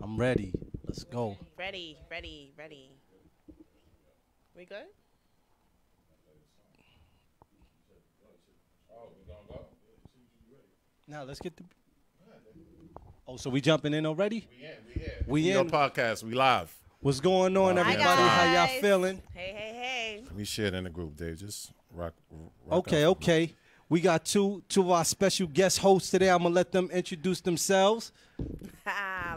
I'm ready. Let's go. Ready, ready, ready. We good? Now let's get the. Oh, so we jumping in already? We in. Podcast. We live. What's going on, Hi, everybody? guys. How y'all feeling? Hey, hey, hey. We shared in the group, Dave. Just rock Okay, out. okay. We got two of our special guest hosts today. I'm gonna let them introduce themselves.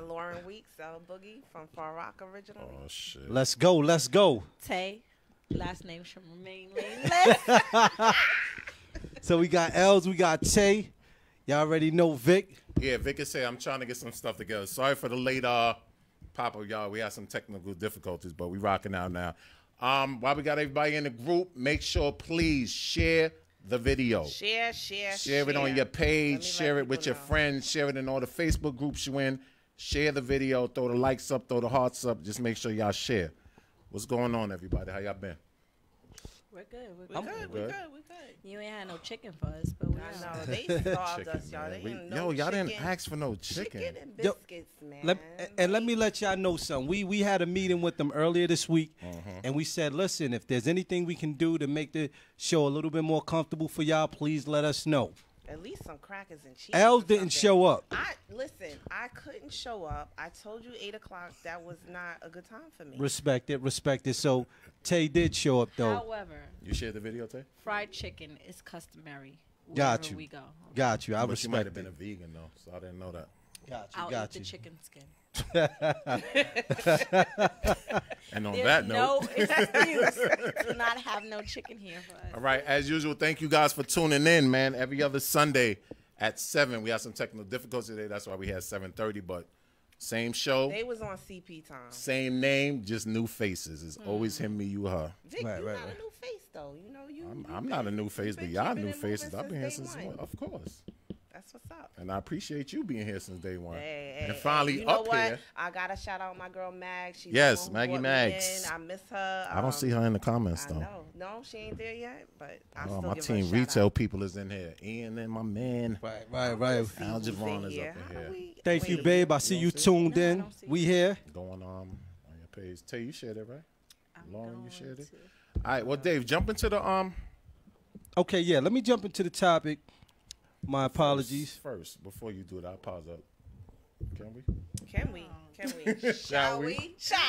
Lauren Weeks, El Boogie from Far Rock originally. Oh shit. Let's go. Let's go. Tay, last name should remain nameless. So we got Els, we got Tay. Y'all already know Vic. Yeah, Vic say I'm trying to get some stuff together. Sorry for the late pop-up, y'all. We had some technical difficulties, but we rocking out now. While we got everybody in the group, make sure please share the video. Share it on your page, Let share it with people your know. friends, share it in all the Facebook groups you in. Share the video, throw the likes up, throw the hearts up. Just make sure y'all share. What's going on, everybody? How y'all been? We're good. We We're good, good. we good. good, we good. You ain't had no chicken for us, but we I are. know, they starved us, y'all. man. They ain't Yo, no y'all didn't chicken. ask for no chicken. Chicken and Yo, biscuits, man. Let me let y'all know something. We had a meeting with them earlier this week, and we said, listen, if there's anything we can do to make the show a little bit more comfortable for y'all, please let us know. At least some crackers and cheese. Els or didn't something. show up. Listen, I couldn't show up. I told you 8 o'clock. That was not a good time for me. Respect it. So Tay did show up though. However, You shared the video, Tay? fried chicken is customary Got wherever you. we go. Got you. I But you might respect have been it. a vegan, though, so I didn't know that. I'll Got eat you. the chicken skin. And on There's that no note, excuse to not have no chicken here for us. all right, as usual, thank you guys for tuning in, man. Every other Sunday at 7. We had some technical difficulties today. That's why we had 7:30, but same show, They was on CP time. same name, just new faces. It's always him, me, you, her. Vic, Right, you right, not right. a new face though. You know you. I'm not a new face, but been y'all keeping new it moving faces. I've been here since since, day one. of course. That's what's up. And I appreciate you being here since day one. Hey, and hey, finally hey, you know up what? here. I gotta shout out my girl Mag. She's Yes, the one who Maggie brought me Mags. in. I miss her. I don't see her in the comments, I though. know. No, she ain't there yet, but I Oh, still my give her a team shout retail out. people is in here. Ian and my man. Right. See Al who's Javon in is here. up in How here. we- Thank wait you, a babe. I minute. see You you don't see tuned No, I in. don't see We you. here. Going on your page. Tay, you shared it, right? I'm Lauren, you going shared it? to- All right, well, Dave, jump into the Okay, yeah. Let me jump into the topic. My apologies. first before you do that. I'll pause up. Can we? Can we? Shall we? Shot.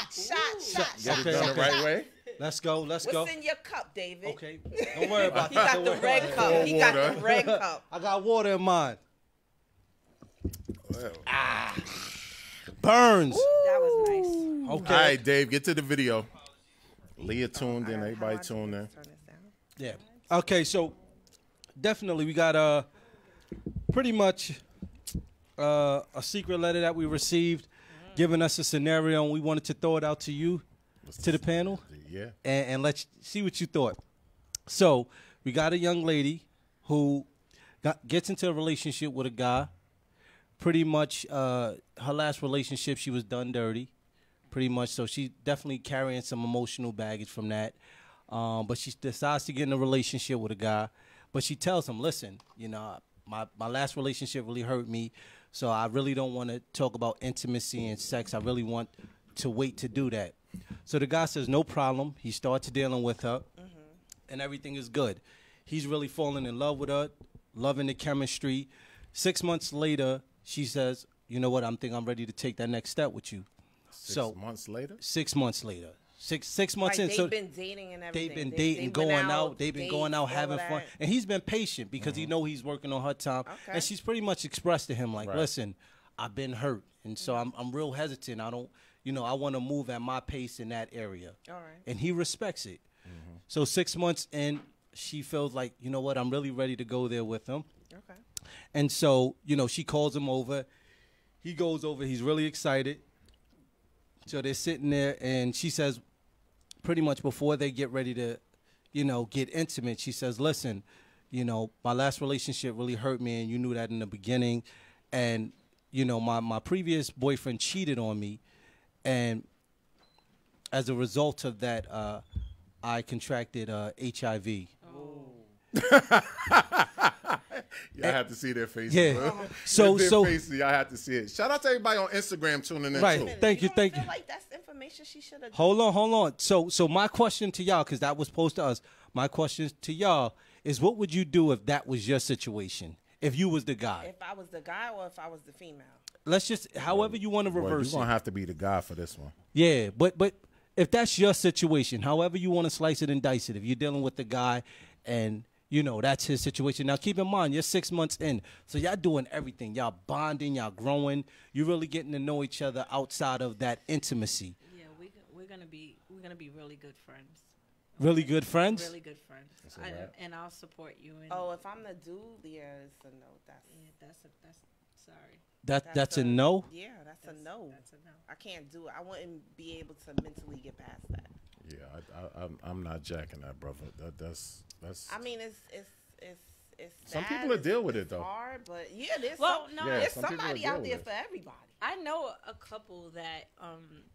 Get Okay, it done the okay. right way. Let's go. Let's go. What's in your cup, David? Okay. Don't worry about He that. got Don't the worry red about cup. that. He got water. the red cup. I got water in mine. Well. Burns. That was nice. Okay. All right, Dave, get to the video. Leah tuned in. Everybody tuned in. Turn this down. Yeah. Okay, so definitely we got pretty much a secret letter that we received giving us a scenario, and we wanted to throw it out to you, to the panel, Yeah. and let's see what you thought. So we got a young lady who gets into a relationship with a guy. Pretty much her last relationship, she was done dirty. Pretty much, so she's definitely carrying some emotional baggage from that. But she decides to get in a relationship with a guy. But she tells him, listen, you know, my last relationship really hurt me, so I really don't want to talk about intimacy and sex. I really want to wait to do that. So the guy says, no problem. He starts dealing with her, and everything is good. He's really falling in love with her, loving the chemistry. 6 months later, she says, you know what, I'm ready to take that next step with you. 6 months later? 6 months later. Six months Like, in. they've So been dating and everything. they've been They- dating, they've going been out. They've been going out, dates, having all fun. that. And he's been patient because he know he's working on her time. Okay. And she's pretty much expressed to him, like, Right. listen, I've been hurt. And so I'm real hesitant. I don't, I want to move at my pace in that area. All right. And he respects it. So 6 months in, she feels like, you know what, I'm really ready to go there with him. Okay. And so, she calls him over. He goes over. He's really excited. So they're sitting there, and she says, pretty much before they get ready to, get intimate, she says, listen, my last relationship really hurt me, and you knew that in the beginning. And, my previous boyfriend cheated on me. And as a result of that, I contracted HIV. Y'all have to see their faces. Yeah. bro. So- Their so- faces, y'all have to see it. Shout out to everybody on Instagram tuning in Right. too. Thank you, don't thank feel you. Like that's information she should have. Hold on. So my question to y'all, because that was posed to us. My question to y'all is, what would you do if that was your situation? If you was the guy? If I was the guy or if I was the female. Let's just, however you want to Well, reverse you're it. gonna have to be the guy for this one. Yeah, but if that's your situation, however you want to slice it and dice it, if you're dealing with the guy and you know that's his situation. Now keep in mind, you're 6 months in, so y'all doing everything. Y'all bonding, y'all growing. You're really getting to know each other outside of that intimacy. Yeah, we're gonna be really good friends. Really good friends. Really good friends. And I'll support you. And Oh, if I'm the dude, yeah, it's a no. That's that's sorry. That's a no. Yeah, that's a no. That's a no. I can't do it. I wouldn't be able to mentally get past that. Yeah, I'm not jacking that, brother. That's. I mean, it's Some sad, people will deal with it, it's though. hard, but yeah, there's Well, no, Yeah, there's some people somebody will out deal there with for everybody. I know a couple that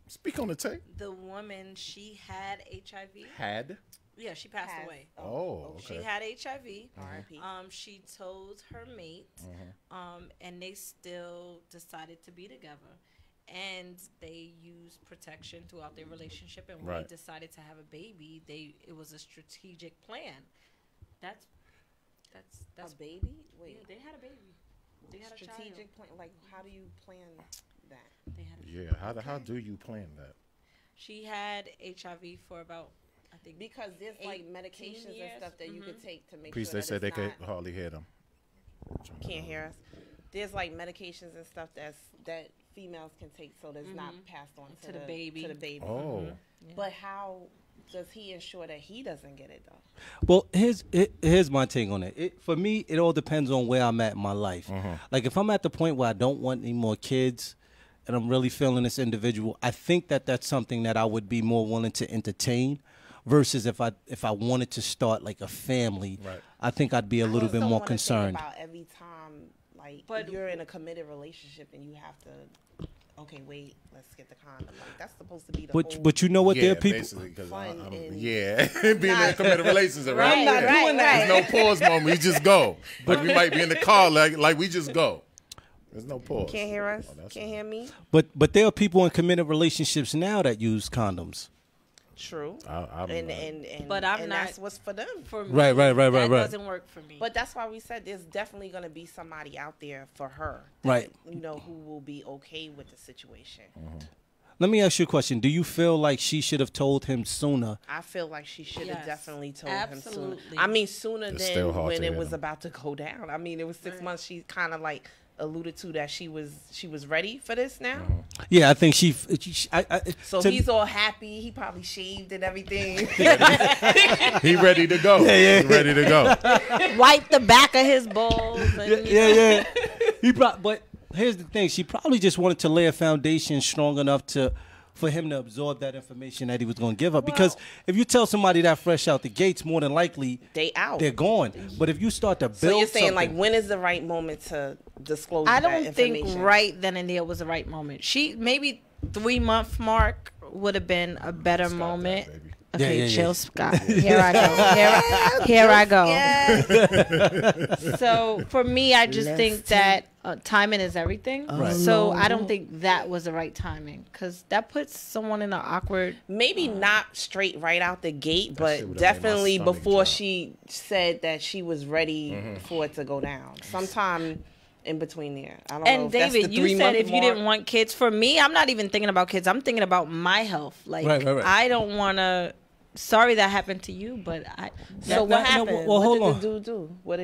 Speak on the tape. the woman, she had HIV. Had. Yeah, she passed Has- away. Oh, She okay. had HIV. R.I.P. She told her mate, and they still decided to be together. And they used protection throughout their relationship. And when Right. they decided to have a baby, it was a strategic plan. That's a baby? yeah, Wait, they had a baby. They had a child. strategic plan. Like, how do you plan that? They had a Yeah. How do you plan that? She had HIV for about, I think, Because there's like 18 medications and years. stuff that you could take to make Please, sure they said that they it's could not, hardly hear them. can't hear us. There's like medications and stuff that females can take so that's not passed on to the baby. To the baby. Oh. But how does he ensure that he doesn't get it though? Well, here's my take on it. For me, it all depends on where I'm at in my life. Like if I'm at the point where I don't want any more kids, and I'm really feeling this individual, I think that that's something that I would be more willing to entertain. Versus if I wanted to start like a family, Right. I think I'd be a little I just bit don't more wanna think concerned. about every time, like But- you're in a committed relationship and you have to. Okay, wait. Let's get the condom. Like that's supposed to be the whole. But you know what? Yeah, There are people. basically, because fun and- yeah, being in a committed relationship, right? I'm not Yeah. doing that. There's no pause moment. You just go. But we might be in the car like we just go. There's no pause. Can't hear us. Oh, that's Can't hear me. But there are people in committed relationships now that use condoms. True. I'm And But I'm and not- that's what's for them. for me, Right. that doesn't work for me. But that's why we said there's definitely going to be somebody out there for her. Right. You know, who will be okay with the situation. Let me ask you a question. Do you feel like she should have told him sooner? I feel like she should have Yes, definitely told him absolutely. sooner. I mean, sooner It's still than hard when to it hear was them. about to go down. I mean, it was 6 months. She kind of like alluded to that she was ready for this now. Yeah, I think she So to- he's all happy. He probably shaved and everything. He ready to go. Yeah. He ready to go. Wipe the back of his balls. And, yeah. But here's the thing: she probably just wanted to lay a foundation strong enough for him to absorb that information that he was going to give her. Because if you tell somebody that fresh out the gates, more than likely They out. they're gone. But if you start to build, So you're saying like something- when is the right moment to disclose I that don't think information? right then and there was the right moment. She maybe 3-month mark would have been a better Stop that, moment. baby. Okay, Yeah. chill, Scott. Here I go. Here I go. So for me, I just think that timing is everything. Right. So I don't think that was the right timing because that puts someone in an awkward. Maybe not straight right out the gate, shit but would've made my definitely stomach before drop. she said that she was ready for it to go down. Sometime in between there. I don't know. And if that's David, the you 3 said month if you mark. didn't want kids. For me, I'm not even thinking about kids. I'm thinking about my health. Like Right. I don't want to. Sorry that happened to you, but I. So what No, happened? well, hold what on. did the dude do? What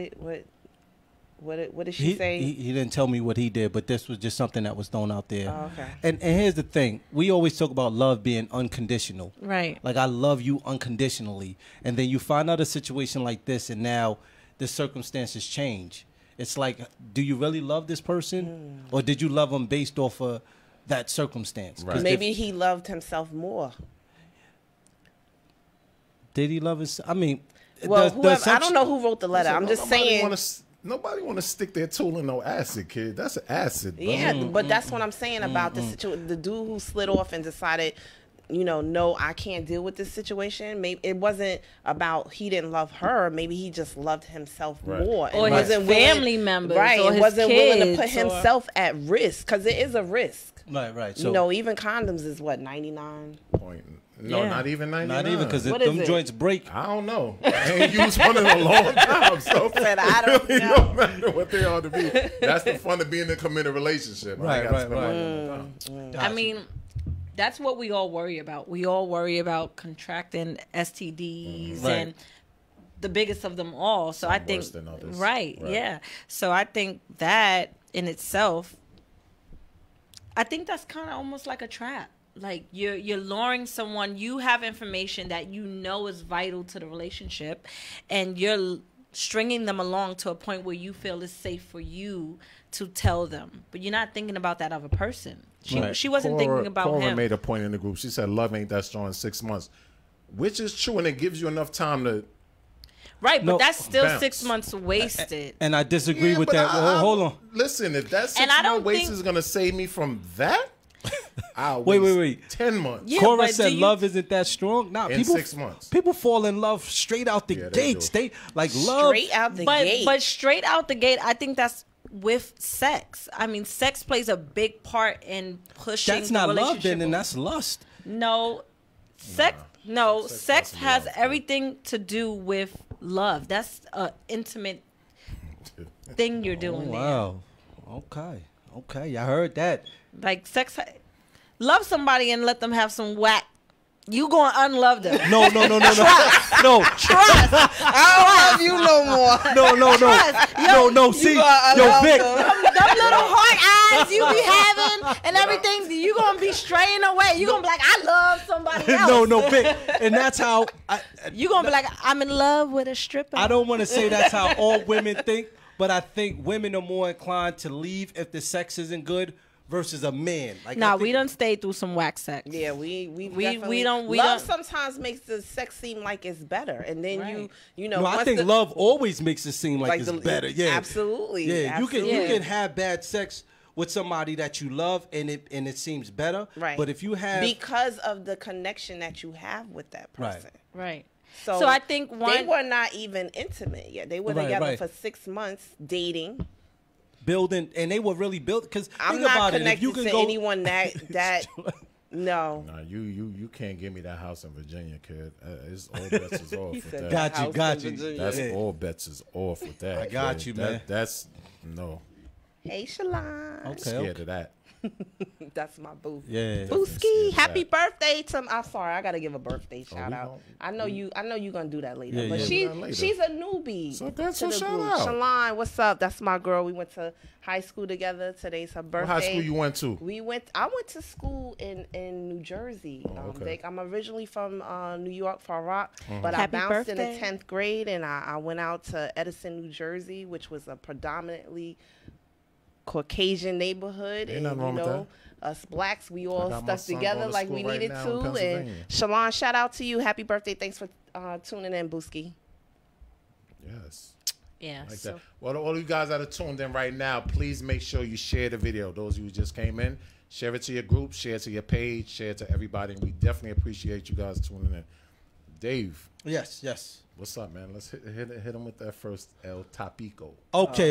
did she say? He didn't tell me what he did, but this was just something that was thrown out there. Oh, okay. And here's the thing: we always talk about love being unconditional. Right. Like I love you unconditionally, and then you find out a situation like this, and now the circumstances change. It's like, do you really love this person, or did you love him based off of that circumstance? 'Cause Right. Maybe he loved himself more. did he love his? I mean, Well, the whoever, I assumption- don't know who wrote the letter. I'm just saying. Nobody want to stick their tool in no acid, kid. That's acid. Bro. Yeah, but that's what I'm saying about the situation. The dude who slid off and decided no, I can't deal with this situation. Maybe it wasn't about he didn't love her. Maybe he just loved himself more. Or and his wasn't family willing, members, right? or and his wasn't willing to put kids, or- himself at risk because it is a risk. Right. So Even condoms is what 99. Point. No, Yeah. not even 99. not even because What is them it? joints break. I don't know. I ain't used one in a long time, so Said, I don't it know. don't matter what they ought to be. That's the fun of being in a committed relationship. I ain't gotta Right, spend money on the time. I mean, that's what we all worry about. We all worry about contracting STDs Right. and the biggest of them all. So I Some think, worse than others. right, Right. yeah. So I think that in itself, I think that's kind of almost like a trap. Like you're luring someone. You have information that you know is vital to the relationship, and you're stringing them along to a point where you feel it's safe for you to tell them, but you're not thinking about that other person. Right. She wasn't thinking about Cora him. made a point in the group. She said love ain't that strong in 6 months, which is true, and it gives you enough time to. Right, but No, that's still bounce. 6 months wasted. And I disagree Yeah, with but that. Hold on. Listen, if that 6 And I month don't waste think- is gonna save me from that, I'll Wait. waste 10 months. Yeah, Cora but said do you- love isn't that strong. Nah, In people 6 months. People fall in love straight out the Yeah, they gates. do. They like love. Straight out the but gate. but straight out the gate, I think that's with sex. I mean, sex plays a big part in pushing. That's the not love, relationship then, and that's lust. no sex. No, Sex sex has to be has love, everything to do with love. That's a intimate thing you're doing there. Wow. Okay. I heard that. Like sex, love somebody and let them have some whack. You gonna unlove them. No. No. Trust. I don't love you no more. No. See, gonna yo, allow Vic. Them little heart eyes you be having and everything, you gonna be straying away. You gonna be like, I love somebody else. No, Vic. And that's how You gonna be like, I'm in love with a stripper. I don't want to say that's how all women think, but I think women are more inclined to leave if the sex isn't good versus a man. Like, I Nah, think- we done stayed through some whack sex. Yeah, we definitely, don't- we love don't- sometimes makes the sex seem like it's better, and then Right. you know. No, I once think the- love always makes it seem like it's the- better. Yeah, absolutely. Yeah, you absolutely. can have bad sex with somebody that you love, and it seems better. Right. But if you have because of the connection that you have with that Right. person. Right. So, So I think they one were not even intimate yet. They were Right, together right. for 6 months dating. building, and they were really built because I'm think not about it. If connected you can to go, anyone that no. Nah, you can't give me that house in Virginia, kid. It's all bets is off with said that. got House you. in Virginia. That's Yeah. all bets is off with that. I got kid. you, That- man. That's no. Hey, Shalon. Okay. Scared of that. That's my boo. Yeah. Booski, scared of happy that. birthday to. I'm sorry, I gotta give a birthday shout we out. gon- I know you gonna do that later, Yeah, but yeah. she Do that later. she's a newbie. So that's to a the shout group. out. Shalon, what's up? That's my girl. We went to high school together. Today's her What birthday. high school you went to? I went to school in New Jersey. okay. Vic. I'm originally from New York, Far Rock, but Happy I bounced in birthday. the 10th grade, and I went out to Edison, New Jersey, which was a predominantly Caucasian neighborhood. Ain't And nothing wrong with that. us blacks, we all got my stuck son together going to like school we right needed now in to. And Pennsylvania. Shalon, shout out to you. Happy birthday. Thanks for tuning in, Booski. Yes. Yeah. Like So that. Well, all you guys that are tuned in right now, please make sure you share the video. Those of you who just came in, share it to your group, share it to your page, share it to everybody. And we definitely appreciate you guys tuning in. Dave, Yes. what's up, man? Let's hit him with that first El Tapico. Okay.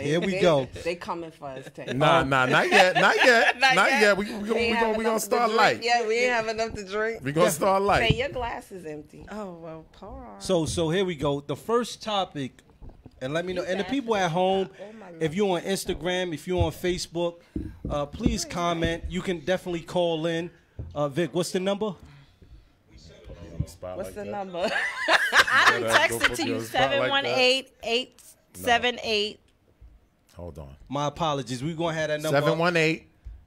Here we go. They coming for us, Tay. Nah, not yet. Not yet. Not Not yet. yet. We ain't gonna have we enough gonna to start drink. light. Yeah, we ain't have enough to drink. We gonna start Tay, light. your glass is empty. oh well, pour on. So here we go. The first topic, and let me know. And the people at home, if you're on Instagram, if you're on Facebook, please comment. You can definitely call in. Vic, what's the number? What's the number? I done Go texted put to you your spot like that. 718-878. Hold on. My apologies. We're going to have that number.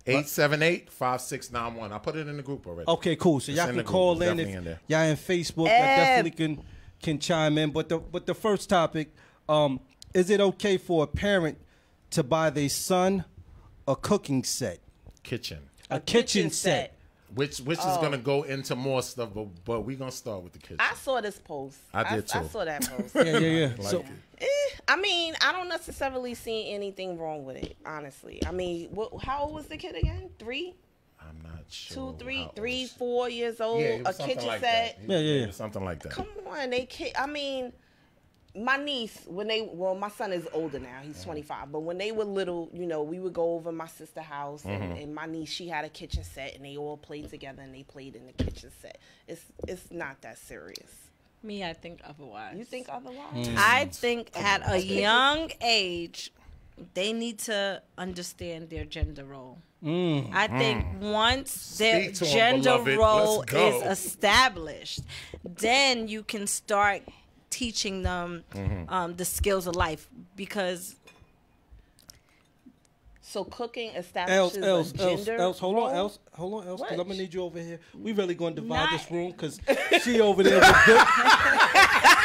718-878-5691. I put it in the group already. Okay, cool. So It's y'all in can the group. call It's in definitely if in there. y'all in Facebook. Y'all definitely can chime in. But the first topic, is it okay for a parent to buy their son a cooking set, Kitchen. a kitchen set? Which is gonna go into more stuff, but we gonna start with the kitchen. I saw this post. I did I too. saw that post. Yeah. Like So it. I mean, I don't necessarily see anything wrong with it, honestly. I mean, how old was the kid again? 3? I'm not sure. 2, 3, how 3, old. 4 years old, Yeah, it a was something kitchen like set. that. Yeah. It was something like that. Come on, I mean, my niece, my son is older now. He's 25. But when they were little, we would go over my sister's house, and my niece, she had a kitchen set, and they all played together, and they played in the kitchen set. It's not that serious. Me, I think otherwise. You think otherwise? I think at a young age, they need to understand their gender role. I think once their Speak to 'em, gender beloved. role Let's go. is established, then you can start teaching them the skills of life. Because So cooking establishes Else, a gender hold on, role? hold on, else, What? because I'm gonna need you over here. We really gonna divide Not- this room, because she over there with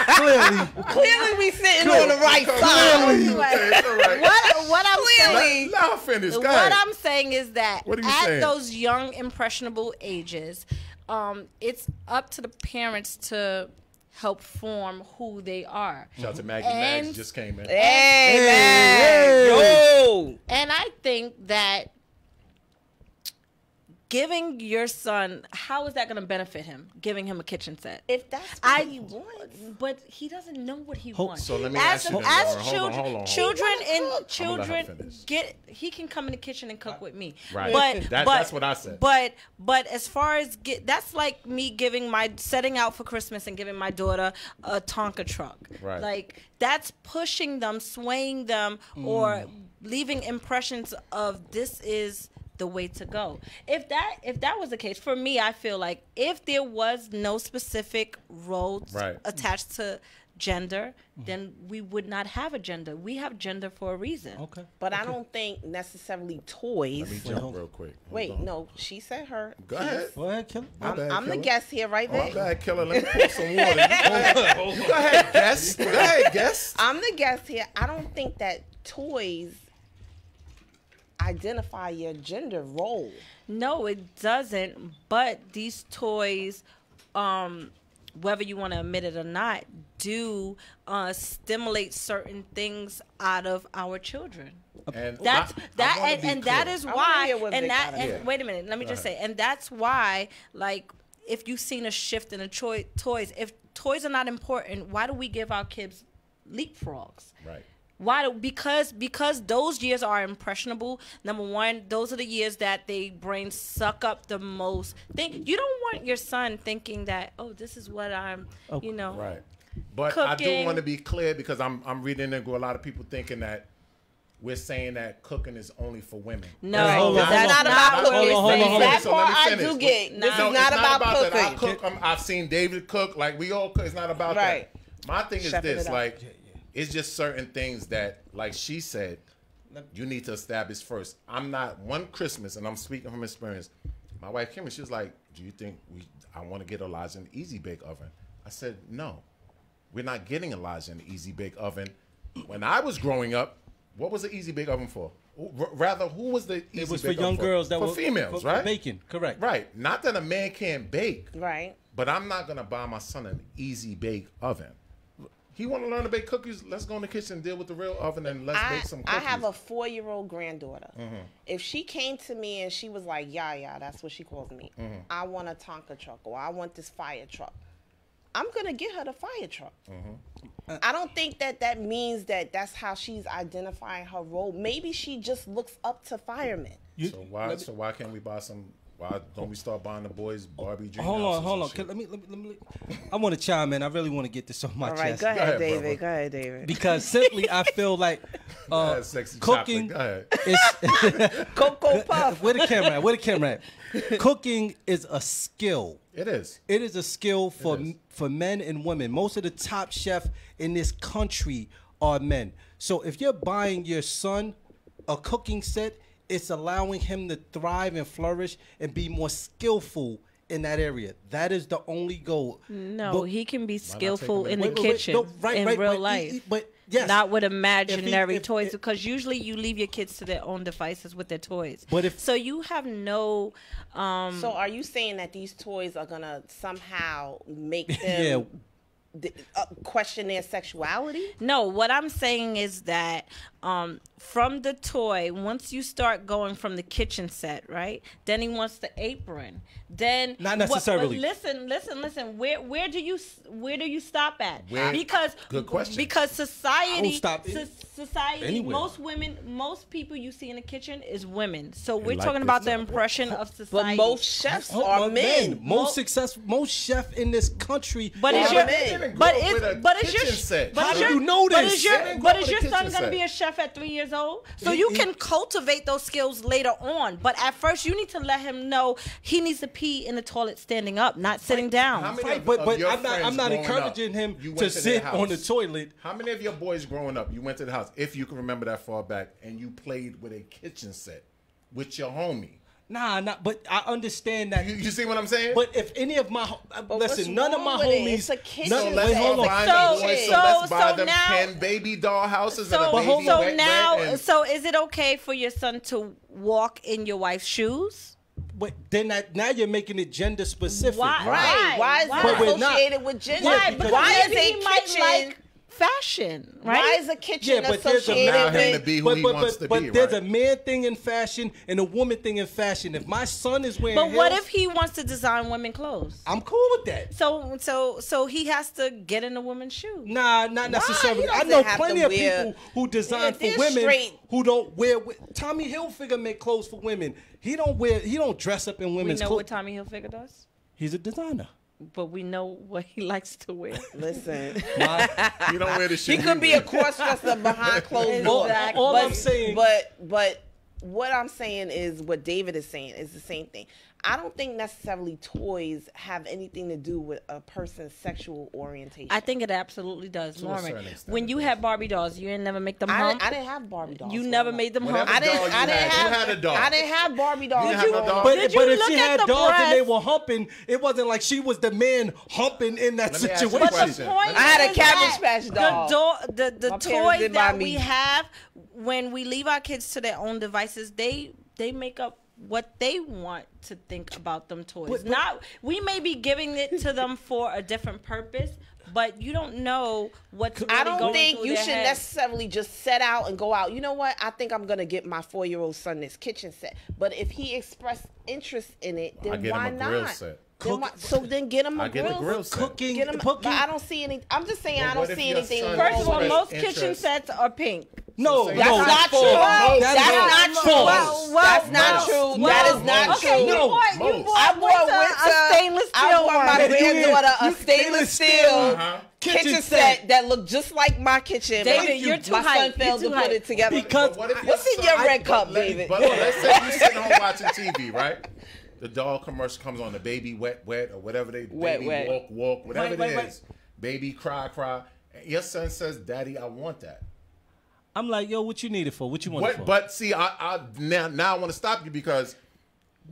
clearly. Clearly, we sitting on the right side. It's all right. what I'm saying. Let her finish. Go What ahead. I'm saying is that What are you at saying? those young impressionable ages, it's up to the parents to help form who they are. Shout out to Maggie And- Mags just came in. Hey, Hey. man. Yo. And I think that giving your son, how is that going to benefit him? Giving him a kitchen set. If that's what he wants. But he doesn't know what he Hold- wants. So let me as, ask you this, as Lauren. children, Hold on. children He wanna and cook. I'ma let her children finish. he can come in the kitchen and cook with me. Right. But That's what I said. But as far as that's like me setting out for Christmas and giving my daughter a Tonka truck. Right. Like that's pushing them, swaying them, or leaving impressions of this is the way to go. If that was the case, for me, I feel like if there was no specific roles Right. attached to gender, then we would not have a gender. We have gender for a reason. Okay. But I don't think necessarily toys. Let me jump real quick. Hold Wait, on. no, she said her. Go ahead. Go ahead, Kim. My bad, I'm the Killer. guest here, right, Oh, my Vic? bad, Killer. Let me pour some water. Go ahead, guest. Go ahead, guest. I'm the guest here. I don't think that toys identify your gender role. No, it doesn't. But these toys, whether you want to admit it or not, stimulate certain things out of our children. And That's I wanna be and that clear. is I wanna why. hear what And Vic that gotta and say. wait a minute, let me just say, and that's why, like, if you've seen a shift in the toys, if toys are not important, why do we give our kids leapfrogs? Right. Why? Because those years are impressionable. Number one, those are the years that they brains suck up the most. You don't want your son thinking that, oh, this is what I'm, Right. But I do Cooking. want to be clear because I'm reading there go a lot of people thinking that we're saying that cooking is only for women. No, Hold on, that's hold on. not about Hold on, what hold we're on, saying. hold on. That So let me part I finish. do get. This No, is not it's about that. I cooking. cook. I've seen David cook. Like we all cook. It's not about Right. that. My thing is Chefing this. it up. Like, it's just certain things that, like she said, you need to establish first. I'm not one Christmas, and I'm speaking from experience. My wife came and she was like, "Do you think I want to get Elijah an Easy Bake Oven?" I said, "No, we're not getting Elijah an Easy Bake Oven." When I was growing up, what was the Easy Bake Oven for? Rather, who was the Easy It was for Bake young Oven girls that for were females, for right? Bacon, correct. Right. Not that a man can't bake, Right. but I'm not gonna buy my son an Easy Bake Oven. He want to learn to bake cookies. Let's go in the kitchen and deal with the real oven and let's bake some I cookies. have a 4-year-old granddaughter. If she came to me and she was like, yeah, that's what she calls me. I want a Tonka truck or I want this fire truck. I'm going to get her the fire truck. I don't think that means that that's how she's identifying her role. Maybe she just looks up to firemen. So why can't we buy some? Why don't we start buying the boys Barbie dream Hold on, houses hold and on. shit? Let me. I want to chime in. I really want to get this on my All right, chest. go ahead, ahead, David. brother. Go ahead, David. Because simply, I feel like That sexy cooking chocolate. Go ahead. is Cocoa Puff. where the camera at? Where the camera at? Cooking is a skill. It is. It is a skill for is. for men and women. Most of the top chef in this country are men. So if you're buying your son a cooking set, it's allowing him to thrive and flourish and be more skillful in that area. That is the only goal. No, But- he can be take skillful him in in? the Wait, kitchen no, right, in right, real but life. but yes, Not with imaginary if- toys, because usually you leave your kids to their own devices with their toys. But if- so you have no, So are you saying that these toys are going to somehow make yeah. them question their sexuality? No, what I'm saying is that from the toy, once you start going from the kitchen set, right? Then he wants the apron. Then Not necessarily. Listen. Where do you stop at? Where? Because Good question. Because society, I don't stop society, anywhere. most people you see in the kitchen is women. So we're like talking this. about the impression of But society. most chefs Oh, are my men. man, most successful, most chef in this country. But Yeah, is but your they didn't but grow up with a is your kitchen set. but How is do your- you know but this? is your They didn't but grow is up your with a son kitchen gonna be set. a chef at 3 years old? So He- you he- can cultivate those skills later on. But at first, you need to let him know he needs to pee in the toilet standing up, not sitting down. How many Right, of but your I'm friends not growing encouraging up, him you to went their sit on the house? toilet. How many of your boys growing up, you went to the house, if you can remember that far back, and you played with a kitchen set with your homie? Nah, but I understand that. You see what I'm saying? But if any of my what's listen, none of wrong my with it? homies. It's a kitchen so none- let's wait, hold on. buy So- them boys, so- let's buy so them now- 10 baby doll houses and a So, baby so wet now, bed and so is it okay for your son to walk in your wife's shoes? But then now you're making it gender specific. Why? Right. Why is Why? it But we're not. associated with gender? Why? Because Why is maybe a he might kitchen? like fashion, right? Why is a kitchen Yeah, but there's a associated allow him to with? be who he wants to be, there's right? a man thing in fashion and a woman thing in fashion. If my son is wearing But what heels, if he wants to design women clothes? I'm cool with that. So he has to get in a woman's shoes. Nah, not necessarily. He I doesn't know have plenty to of wear- people who design Yeah, for they're women straight. who don't wear. Tommy Hilfiger make clothes for women. He don't dress up in We women's know clothes. what Tommy Hilfiger does, He's a designer. but we know what he likes to wear. Listen, you don't wear the he shit. could be a cross-dresser behind closed doors. Exactly. All But- I'm saying- but what I'm saying is what David is saying is the same thing. I don't think necessarily toys have anything to do with a person's sexual orientation. I think it absolutely does, To a Norman. certain extent, When it you does. had Barbie dolls, you didn't never make them I hump. didn't have Barbie dolls. You growing never up. made them Whatever hump. I didn't. doll you I didn't had, you have. had a doll. I didn't have Barbie dolls. You didn't have no growing doll? up. But, Did you but if look she at had the dolls and they breast? were humping, it wasn't like she was the man humping in that Let me ask you a situation. question. Point I had a is Cabbage that Patch doll. The My parents toys did buy that me. we have, when we leave our kids to their own devices, they make up what they want to think about them toys. But- Not we may be giving it to them for a different purpose, but you don't know what's really I don't going think through you their should head. necessarily just set out and go out. You know what? I think I'm gonna get my 4-year-old son this kitchen set. But if he expressed interest in it, I then get why him a grill not? set. Then so then get him a I get grill. the grill set. Cooking, Get him, cooking. but I don't see any. I'm just saying But I don't what if see your anything. son First of all, expressed most kitchen interest? sets are pink. No, That's no, not true. false. That's not true. false. That's not true. That is not most. true. Okay, No, you I bought bought Winter a stainless I steel bought one. my Yeah, granddaughter a you- stainless steel Uh-huh. kitchen set that looked just like my kitchen. David, but you're too my son hype. failed You're to too put hype. it together. Because But what if What's in son- your red cup, but David? But let's say you sitting home watching TV, right? The doll commercial comes on, the baby wet, or whatever they Wet, baby wet. walk, whatever Right, it right, is. Baby cry. And your son says, "Daddy, I want that." I'm like, yo, what you need it for? What you want it for? What? But see, I now I want to stop you because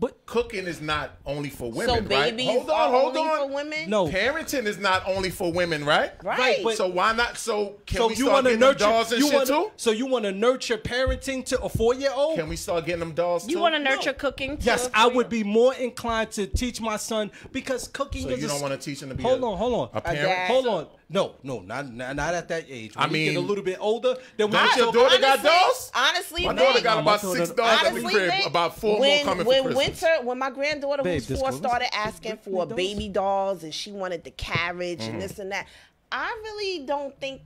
But cooking is not only for women, So right? babies Hold are on. only for women? no. Parenting is not only for women, right? Right. but- So why not? So can So we you start want to getting them nurture dolls and you shit wanna, too? So you want to nurture parenting to a 4-year-old? Can we start getting them dolls too? You want to nurture cooking? Too, Yes, for I you? would be more inclined to teach my son because cooking So is you a don't s- want to teach him to be Hold a on. a parent? dad. Hold on. No, not at that age. When I we get a mean, little bit older, then we don't can your talk- daughter got dolls? Honestly, My Vic, daughter got No, about my 6 daughter- dolls at the honestly, crib. Vic, About 4 when, more coming when for Christmas. when my granddaughter Babe, who's this 4 close. started asking for Those? baby dolls and she wanted the carriage Mm-hmm. and this and that, I really don't think.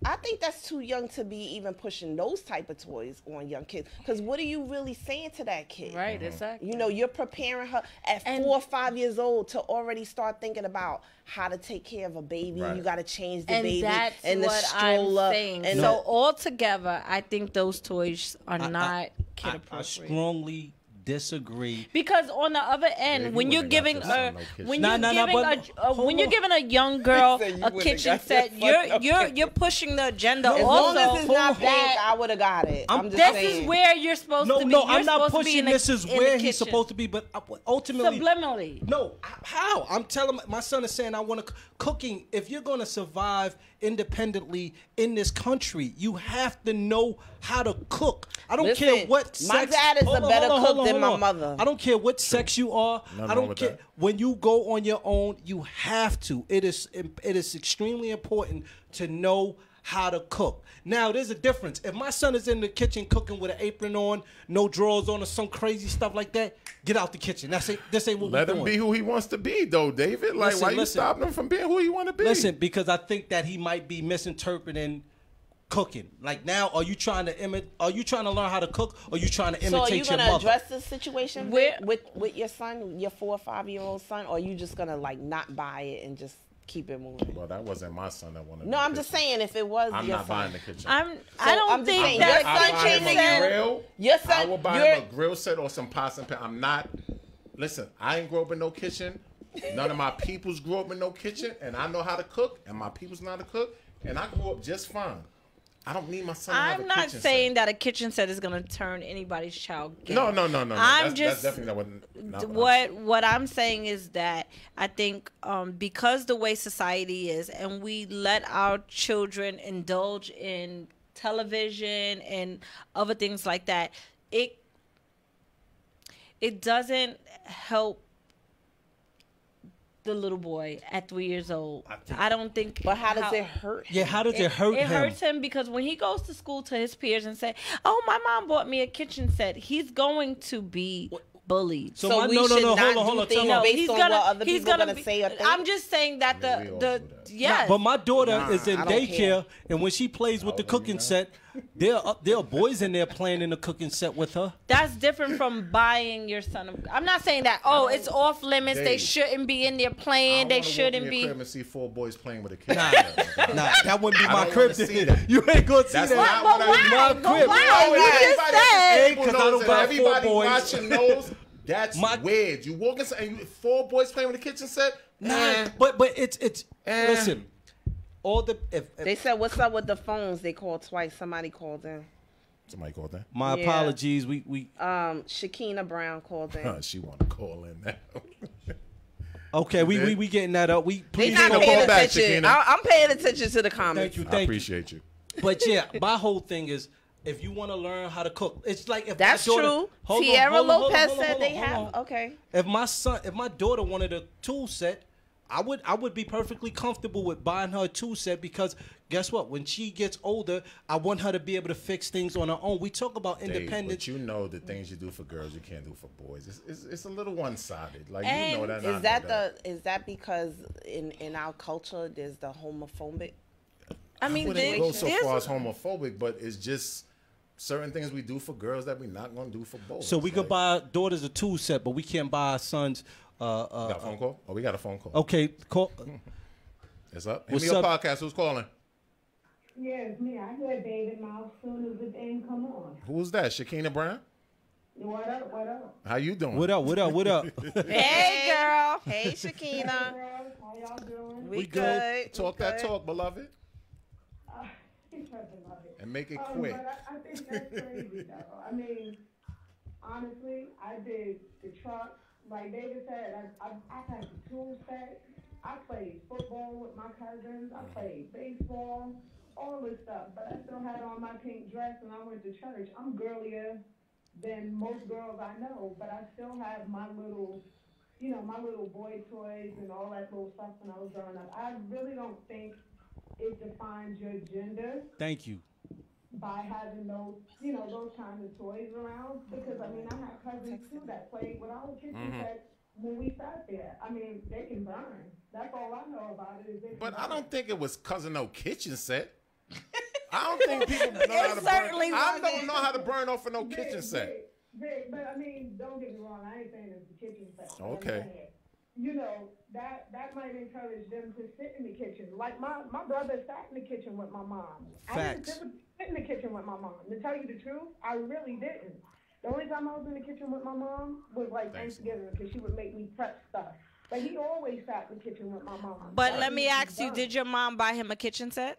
I think that's too young to be even pushing those type of toys on young kids. Because what are you really saying to that kid? Right, exactly. You know, you're preparing her at And- 4 or 5 years old to already start thinking about how to take care of a baby. Right. You got to change the And baby that's and the what stroller. I'm saying. And So altogether, I think those toys are not kid I appropriate. strongly disagree. Because on the other end, Yeah, you when you're wouldn't have giving got your a son no kitchen. when Nah, you're nah, nah, giving but a hold when you're on. giving a young girl He said you a wouldn't kitchen have got your set, son no you're pushing the agenda. as also, long as it's not pink, that I would have got it. I'm just this saying. is where you're supposed No, to be. no, You're I'm not supposed to be pushing in the- this is in the where he's kitchen. supposed to be, but ultimately, Subliminally. no. How? I'm telling my son is saying I want to cooking. If you're going to survive independently in this country, you have to know how to cook. I don't care Listen, what. my sex, dad is hold a on, better hold on, cook hold than my mother. I don't care what sex you are. Nothing I wrong don't with care. that. When you go on your own, you have to. It is extremely important to know how to cook. Now, there's a difference. If my son is in the kitchen cooking with an apron on, no drawers on, or some crazy stuff like that, get out the kitchen. That's it. This ain't what Let we're him doing. be who he wants to be, though, David. Like, Listen, why you listen. stopping him from being who he want to be? Listen, because I think that he might be misinterpreting cooking. Like, now, are you trying to learn how to cook, or are you trying to So are you imitate your gonna mother? address this situation with your son, your 4 or 5-year-old son, or are you just gonna like not buy it and just keep it moving? Well, that wasn't my son that wanted. No, I'm just saying if it was I'm your not son. buying the kitchen. I I'm don't just think saying, that your son I buy him changing a you. grill. Your son, I will buy you're- him a grill set or some pots and pans. I'm not. Listen, I ain't grow up in no kitchen. None of my peoples grew up in no kitchen, and I know how to cook, and my peoples know how to cook, and I grew up just fine. I don't need my son to have I'm a not kitchen saying set. that a kitchen set is going to turn anybody's child gay. No. I'm That's just definitely not what I'm saying is that I think because the way society is, and we let our children indulge in television and other things like that, it doesn't help the little boy at 3 years old. I don't think. But how does it hurt? Yeah, how does it hurt It him? hurts him because when he goes to school to his peers and say, "Oh, my mom bought me a kitchen set," he's going to be bullied. So, So my, we no, should hold not on, do things time out. based on what other he's people are gonna gonna say or think? I'm just saying that we all do that. yes. But my daughter is in I don't daycare, care. and when she plays with the cooking set, there are boys in there playing in the cooking set with her. That's different from buying your son. I'm not saying that. Oh, it's off limits. They Dave, shouldn't be in there playing. They shouldn't be. Crib and see 4 boys playing with a kid. Nah, that wouldn't be I my don't crib. wanna see that. You ain't gonna see That's that. not what I My mean. crib. why? You just said. Because I don't got 4 everybody boys. watching knows that's My- weird. You walk inside and 4 boys playing with a kitchen set? Nah, but it's listen. All the if They said, "What's up with the phones?" They called twice. Somebody called in. Somebody called that. my Yeah. apologies. We Shakina Brown called in. She want to call in now. okay. We getting that up. We They please not don't call paying back, attention. Shakina. I'm paying attention to the comments. Thank you. I Thank you. appreciate you. But yeah, my whole thing is if you want to learn how to cook, it's like if That's my daughter, true. Hold on, Tierra hold on, Lopez hold on, said hold they on, have. hold on. Okay. If my daughter wanted a tool set, I would be perfectly comfortable with buying her a tool set because guess what? When she gets older, I want her to be able to fix things on her own. We talk about Dave, independence. but you know the things you do for girls you can't do for boys. It's a little one-sided. Like And you know that. and I Is know that is that because in our culture there's the homophobic? I I mean, wouldn't go so there's- far as homophobic, but it's just certain things we do for girls that we're not going to do for boys. so we could Like, buy our daughters a tool set, but we can't buy our sons. got a phone call? Oh, we got a phone call. Okay, call. It's up. Hit What's me your up? podcast. Who's calling? Yeah, it's me. I heard David mouth soon as the thing come on. Who's that? Shakina Brown? What up? What up? How you doing? What up? What up? What up? Hey girl. Hey Shakina. Girls, how y'all doing? We good. good. Talk We that good. talk, beloved, Nothing of it. and make it quick. But I think that's crazy though. I mean, honestly, I did the truck. Like David said, I've had the tool set. I played football with my cousins. I played baseball, all this stuff. But I still had on my pink dress when I went to church. I'm girlier than most girls I know, but I still have my little, my little boy toys and all that little stuff when I was growing up. I really don't think it defines your gender Thank you. by having those, those kinds of toys around. Because, I mean, I have cousins, too, that played with our kitchen sets when we sat there. I mean, they can burn. That's all I know about it is they can But burn. I don't think it was cousin no kitchen set. I don't think people know how to burn. certainly I wasn't. don't know how to burn off of no Big, kitchen set. big, but, I mean, don't get me wrong. I ain't saying it's the kitchen set. but I'm Okay. saying, that might encourage them to sit in the kitchen. Like, my brother sat in the kitchen with my mom. I didn't Facts. sit in the kitchen with my mom. To tell you the truth, I really didn't. The only time I was in the kitchen with my mom was like Thanksgiving because she would make me prep stuff. But he always sat in the kitchen with my mom. But let me ask you: did your mom buy him a kitchen set?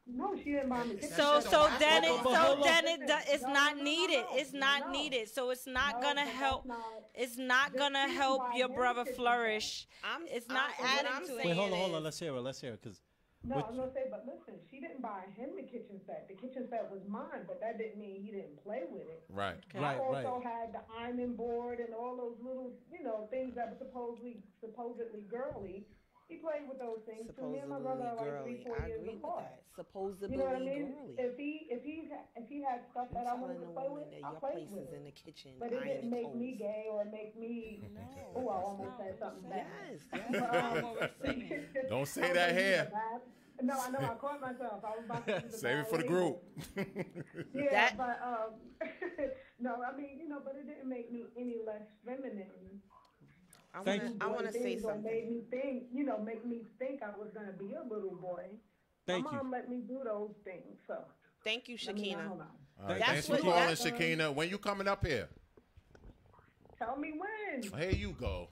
No, she didn't buy me the kitchen. So set. then Hold on. it's not needed. It's not needed. So it's not gonna but help. that's not- It's not gonna help your brother flourish. It's not what adding I'm to saying it. Wait, hold is- on. Let's hear it. Because No, I was gonna say, but listen, she didn't buy him the kitchen set. The kitchen set was mine, but that didn't mean he didn't play with it. Right. Right, I also right. had the ironing board and all those little, things that were supposedly girly. He played with those things. So me and my brother are like girly. 3-4 I years agree with apart. that. Supposedly You know what I mean? girly. If he had stuff that I Telling wanted a to play woman with, that I your played place with is in it. the kitchen. But it didn't ironing make me clothes. gay or make me. Oh, I almost said something bad. Yes. Don't say I was that gonna here. use a bad- No, I know. I caught myself. I was about to use a Save it bad for the label. group. Yeah, but no, I mean, but it didn't make me any less feminine. Thank you. I want to say Things that something. made me think, make me think I was gonna be a little boy. Thank My you. mom let me do those things, so. Thank you, I mean, I Shakina. don't know. All right, That's thanks for what- calling, that's- Shakina. When you coming up here? Tell me when. Here you go.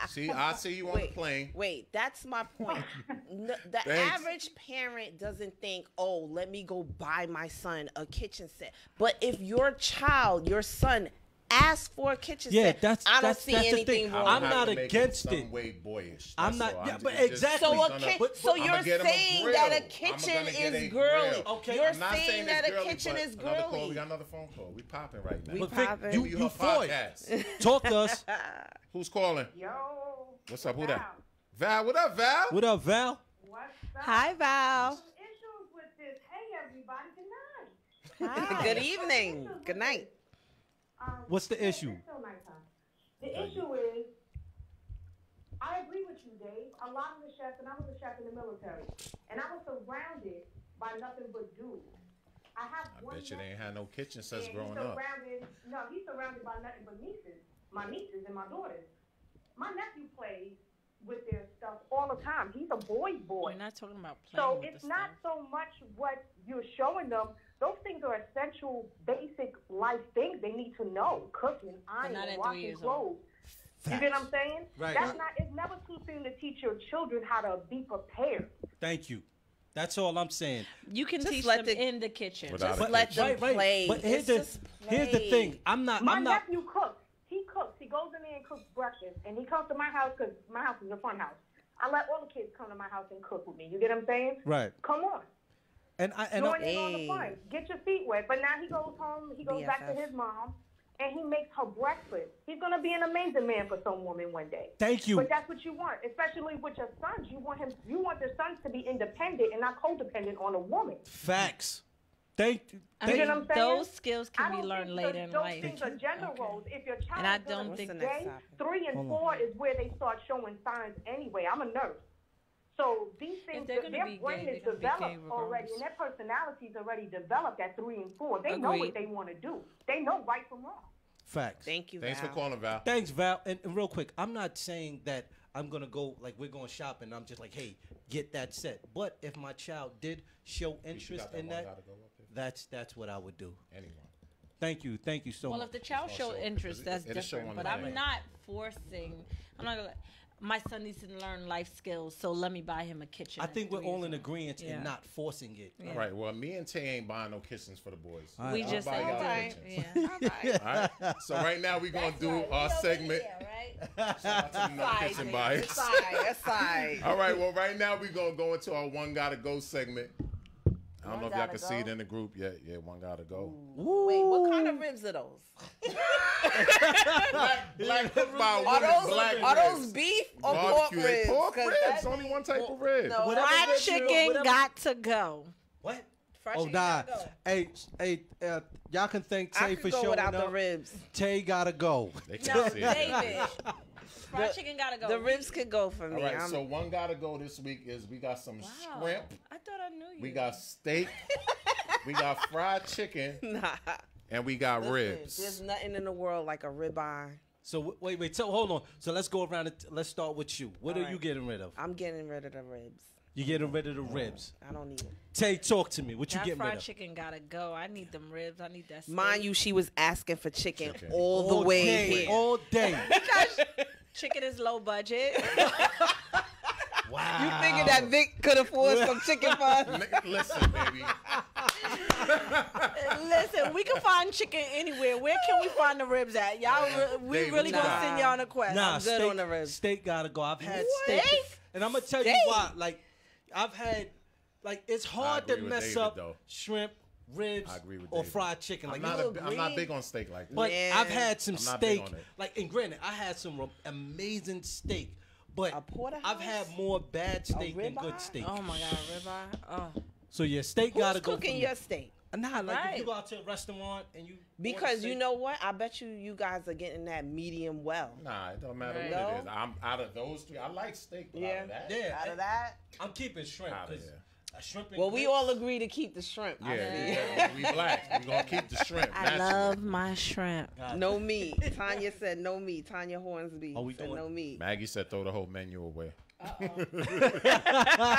See, I see you on the plane. Wait, that's my point. The Thanks. average parent doesn't think, oh, let me go buy my son a kitchen set. But if your child, your son, asks for a kitchen Yeah, set, I don't see that's the anything thing. wrong. I'm have not to make against some it. way boyish. I'm That's not- all. yeah, but it's just- exactly. So, he's a gonna- kid, but- so I'ma you're get him a saying grill. that a I'ma kitchen gonna get is a girly. grill. Okay. You're I'm not saying that it's a girly, kitchen but is another call. We girly. got another phone call. We popping right now. We But Vic, popping. you Your you for it. podcast. Talk to us. Who's calling? Yo. What's up? Who Val. that? Val, what up, Val? What up, Val? What's up? Hi, Val. Issues with this. Hey, everybody. Good night. Hi. Good evening. Good night. What's the issue? It's still nighttime. The issue is, I agree with you, Dave. A lot of the chefs, and I was a chef in the military, and I was surrounded by nothing but dudes. I have I one bet you they nephew, ain't had no kitchen sets and growing he's up. surrounded, No, he's surrounded by nothing but nieces. My nieces and my daughters. My nephew plays with their stuff all the time. He's a boy. We're not talking about playing So with it's the not stuff. so much what you're showing them. Those things are essential, basic life things they need to know. Cooking, not ironing, at 3 washing years clothes. old. You get what I'm saying? Right. That's not. It's never too soon to teach your children how to be prepared. Thank you. That's all I'm saying. You can Just teach let them the- in the kitchen. Without Just a let kitchen. them play. But here's It's the just here's the play. thing. I'm not. My nephew cooks. He cooks. He goes in there and cooks breakfast, and he comes to my house because my house is a fun house. I let all the kids come to my house and cook with me. You get what I'm saying? Right. Come on. And I Join in on the Hey. fun. Get your feet wet. But now he goes home. He goes back to BFF. his mom, and he makes her breakfast. He's gonna be an amazing man for some woman one day. thank you. But that's what you want, especially with your sons. You want their sons to be independent and not codependent on a woman. Facts. Thank you. I You Thank get mean, what I'm saying? those skills I can don't be learned think later in those life. things are gender roles. If your child And I is don't gonna think- be What's the next gay, topic? 3 and Hold 4 is where they start showing signs anyway. I'm a nurse. So these things, they're gonna their be brain gay, is they're gonna be gay developed already, regardless. and their personality is already developed at 3 and 4. They know Agreed. what they want to do. They know right from wrong. Facts. Thank you, Thanks for Val. calling, Val. Thanks, Val. And real quick, I'm not saying that I'm gonna go like we're going shopping. I'm just like, hey, get that set. But if my child did show interest got that in one that, gotta go up there? that's what I would do. Anyone. Thank you so Well, much. if the child It's show also- interest, that's it'll show different. on But the I'm thing. not forcing. I'm not gonna. My son needs to learn life skills, so let me buy him a kitchen. I at think we're 3 all years in old. agreement Yeah. in not forcing it. Yeah. All right. Well, me and Tay ain't buying no kitchens for the boys. All We right, just I'll buy said y'all that. kitchens. Yeah. All right. So right now we're gonna do our segment. Shout out to the no kitchen buyers. Aside. All right. Well, right now we're gonna go into our one gotta go segment. I don't know if y'all can see it in the group yet. Yeah, one gotta go. Wait, what kind of ribs are those? Black cooked by Are women. those, Black are ribs. those beef or pork Barbecue. They ribs? pork 'Cause ribs. that Only means- one type of rib. No, Whatever Fried ribs you- chicken whatever- got to go. What? Fried Oh chicken nah. gotta go. Hey, y'all can thank I Tay could for go showing without up. the ribs. Tay gotta go. They No, can't see it. David. Fried chicken gotta go. The ribs could go for me. All right, I'm- so one gotta go this week is we got some Wow. shrimp, I thought I knew you. we got steak, we got fried chicken, nah. and we got Listen, ribs. There's nothing in the world like a ribeye. So wait. So hold on. So let's go around. Let's start with you. What All are you right. getting rid of? I'm getting rid of the ribs. You getting rid of the ribs. I don't need it. Tay, talk to me. What you that getting rid fried of? chicken gotta go. I need them ribs. I need that steak. Mind you, she was asking for chicken, Chicken. all the way day, here. all day. Chicken is low budget. Wow. You figured that Vic could afford some chicken for us? Listen, baby. Listen, we can find chicken anywhere. Where can we find the ribs at? Y'all, we David, really gonna nah. send y'all on a quest. Nah, I'm good steak, on the ribs. steak gotta go. I've had What? steak, and I'm gonna tell you Steak? why. Like, I've had like it's hard to agree with mess David, up though. shrimp, ribs, I agree with or David. fried chicken. Like I'm not big on steak like that. but Man. I've had some I'm not big steak. on it. Like, and granted, I had some amazing steak, but A porterhouse? I've had more bad steak than good ribeye? steak. Oh my God, ribeye. Oh, So yeah, steak Who's gotta go. cooking for your me. steak? Nah, like if Right. you go out to a restaurant and you Because order you steak- know what? I bet you guys are getting that medium well. Nah, it don't matter Right. what No? it is. I'm out of those three. I like steak, but out Yeah. of that, Yeah, Out of that, I'm keeping shrimp. Outta 'Cause here. a shrimp and well, we grits- all agree to keep the shrimp. yeah, we black. We gonna keep the shrimp. I naturally. love my shrimp. No meat. Tanya said no meat. Tanya Hornsby Are we said doing- no meat. Maggie said throw the whole menu away.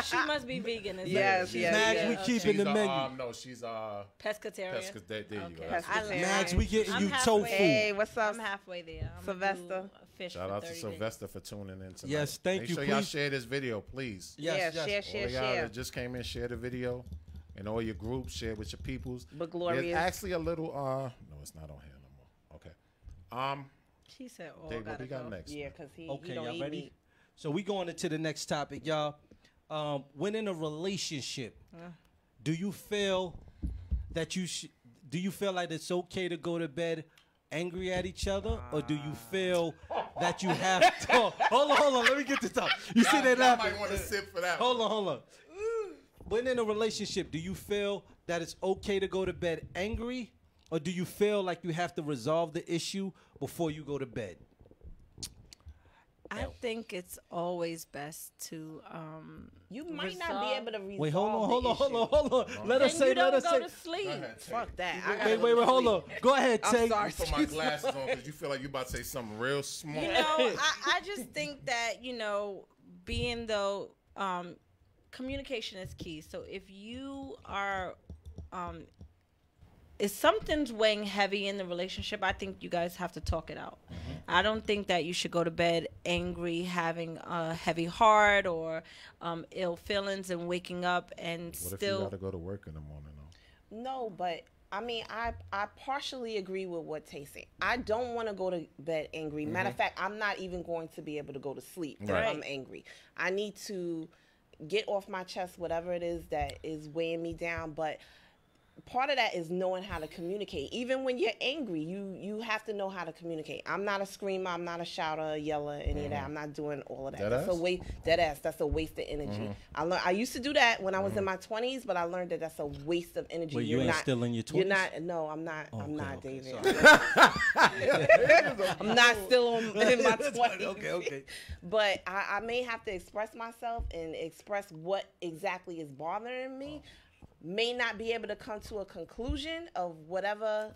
She must be vegan. Is Yes, that yes, Max, yes. we keeping the menu. No, she's pescatarian. there you go. Okay. That's I- what- Max, we getting I'm you halfway. tofu. Hey, what's up? I'm halfway there. I'm Sylvester. gonna do a fish Shout for out to 30 days. Sylvester for tuning in tonight. Yes, thank Make you, sure y'all please. share this video, please. Yes, Yeah, yes. share, All y'all share. that just came in, share the video. In all your groups, share with your peoples. But Glorious- There's actually a little no, it's not on here no more. Okay. She said, "Oh, Dave, what gotta we got go." next? Yeah, because he Okay, don't y'all eat ready? meat. So we going into the next topic, y'all. When in a relationship, do you feel that do you feel like it's okay to go to bed angry at each other, or do you feel that you have to? Hold on, let me get this up. You see that Y'all laughing? might want to sip for that. Hold on. When in a relationship, do you feel that it's okay to go to bed angry, or do you feel like you have to resolve the issue before you go to bed? I think it's always best to You might not resolve- be able to resolve Wait, hold on. Let Then us say, you don't let us go say. to sleep. Go ahead, Tay. Fuck that. I Wait, gotta wait, go to hold sleep. on. Go ahead, I'm Tay. sorry. Put my glasses on because you feel like you about to say something real small. You know, I just think that, being though communication is key. So if you are if something's weighing heavy in the relationship, I think you guys have to talk it out. I don't think that you should go to bed angry, having a heavy heart or ill feelings, and waking up and What if you still. got to go to work in the morning though? No, but I mean, I partially agree with what Tay said. I don't want to go to bed angry. Matter of fact, I'm not even going to be able to go to sleep if Right. I'm angry. I need to get off my chest whatever it is that is weighing me down. But part of that is knowing how to communicate. Even when you're angry, you have to know how to communicate. I'm not a screamer. I'm not a shouter, a yeller, any of that. I'm not doing all of that. Dead That's ass? a waste. Dead ass. That's a waste of energy. I used to do that when I was in my 20s, but I learned that that's a waste of energy. Wait, you ain't still in your You're 20s? not. No, I'm not. I'm Okay, not, okay, David. sorry. I'm not still in my 20s. Okay. But I may have to express myself and express what exactly is bothering me. May not be able to come to a conclusion of whatever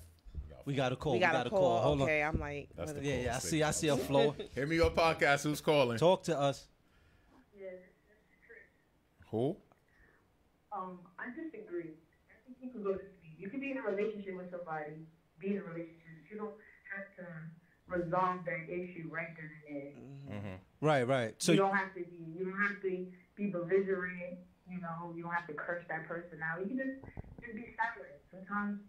We got a call. we got to call. Hold on. Okay, I'm like, That's the Yeah, call. I see a floor. Hear me your podcast. Who's calling? Talk to us. Who? I disagree. I think you can go to sleep. You can be in a relationship with somebody, be in a relationship. You don't have to resolve that issue right then and there. Right. So You don't have to be belligerent. You don't have to curse that person out. You can just be silent. Sometimes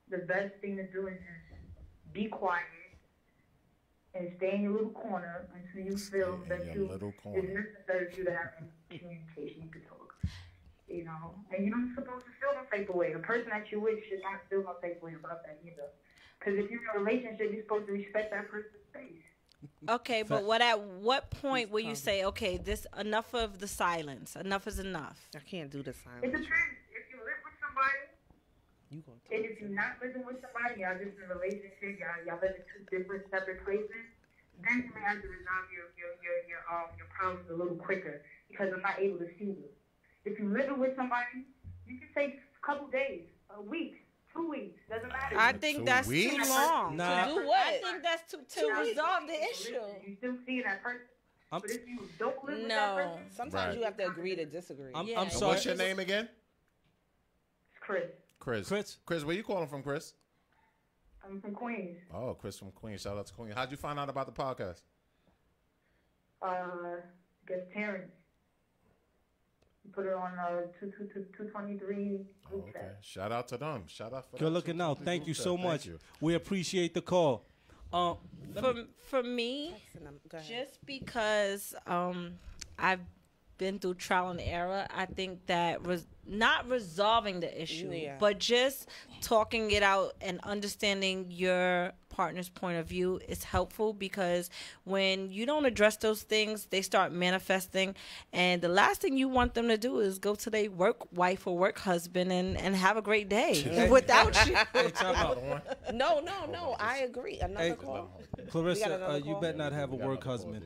the best thing to do is just be quiet and stay in your little corner until you feel in that your little corner. it's necessary for you to have communication. You can talk. And you're not supposed to feel no type of way. The person that you with should not feel no type of way about that either. Because if you're in a relationship, you're supposed to respect that person's space. Okay, but at what point will you say, okay, this enough of the silence, enough is enough? I can't do the It silence. depends. If you live with somebody, You gonna and if you're not living with somebody, y'all just in a relationship, y'all live in two different separate places, then you may have to resolve your problems a little quicker because I'm not able to see you. If you're living with somebody, you can take a couple days, a week, 2 weeks, doesn't matter. I think 2 that's weeks? too long. Nah. do what? I think that's to resolve the issue. You still see that person. I'm- But if you don't live with No. that person, Sometimes Right. you have to agree to disagree. I'm Yeah. And sorry. what's your name again? it's Chris. Chris, where you calling from, Chris? I'm from Queens. Oh, Chris from Queens. Shout out to Queens. How'd you find out about the podcast? Guess Terrence. Put it on 223 Oh, group okay. chat. Shout out to them. Shout out for Good them. looking To out. the Thank group you chat. so Thank much. you. We appreciate the call. For me, Go ahead. just because I've been through trial and error, I think that not resolving the issue, Yeah. but just talking it out and understanding your partner's point of view is helpful, because when you don't address those things, they start manifesting, and the last thing you want them to do is go to their work wife or work husband and have a great day without you. Hey, time out. No. I agree. Another Hey, call. We got Clarissa, another you call? better not have a work husband.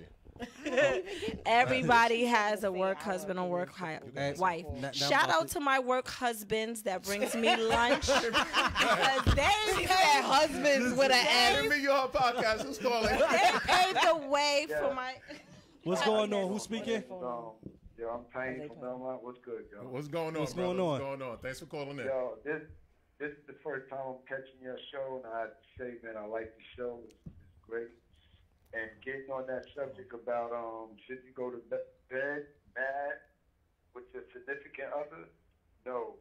Everybody has a work husband or work Hey, wife. now Shout about out to my work husbands that brings me lunch, because they said husbands with an Let S. me your podcast. Who's calling? They paved the way for my. What's going on? Who's speaking? Yo, I'm Tiny from Belmont. What's good, yo? What's going on, What's brother? going on? What's going on? Thanks for calling in. Yo, this is the first time I'm catching your show, and I have to say, man, I like the show. It's great. And getting on that subject about should you go to bed mad with your significant other? No.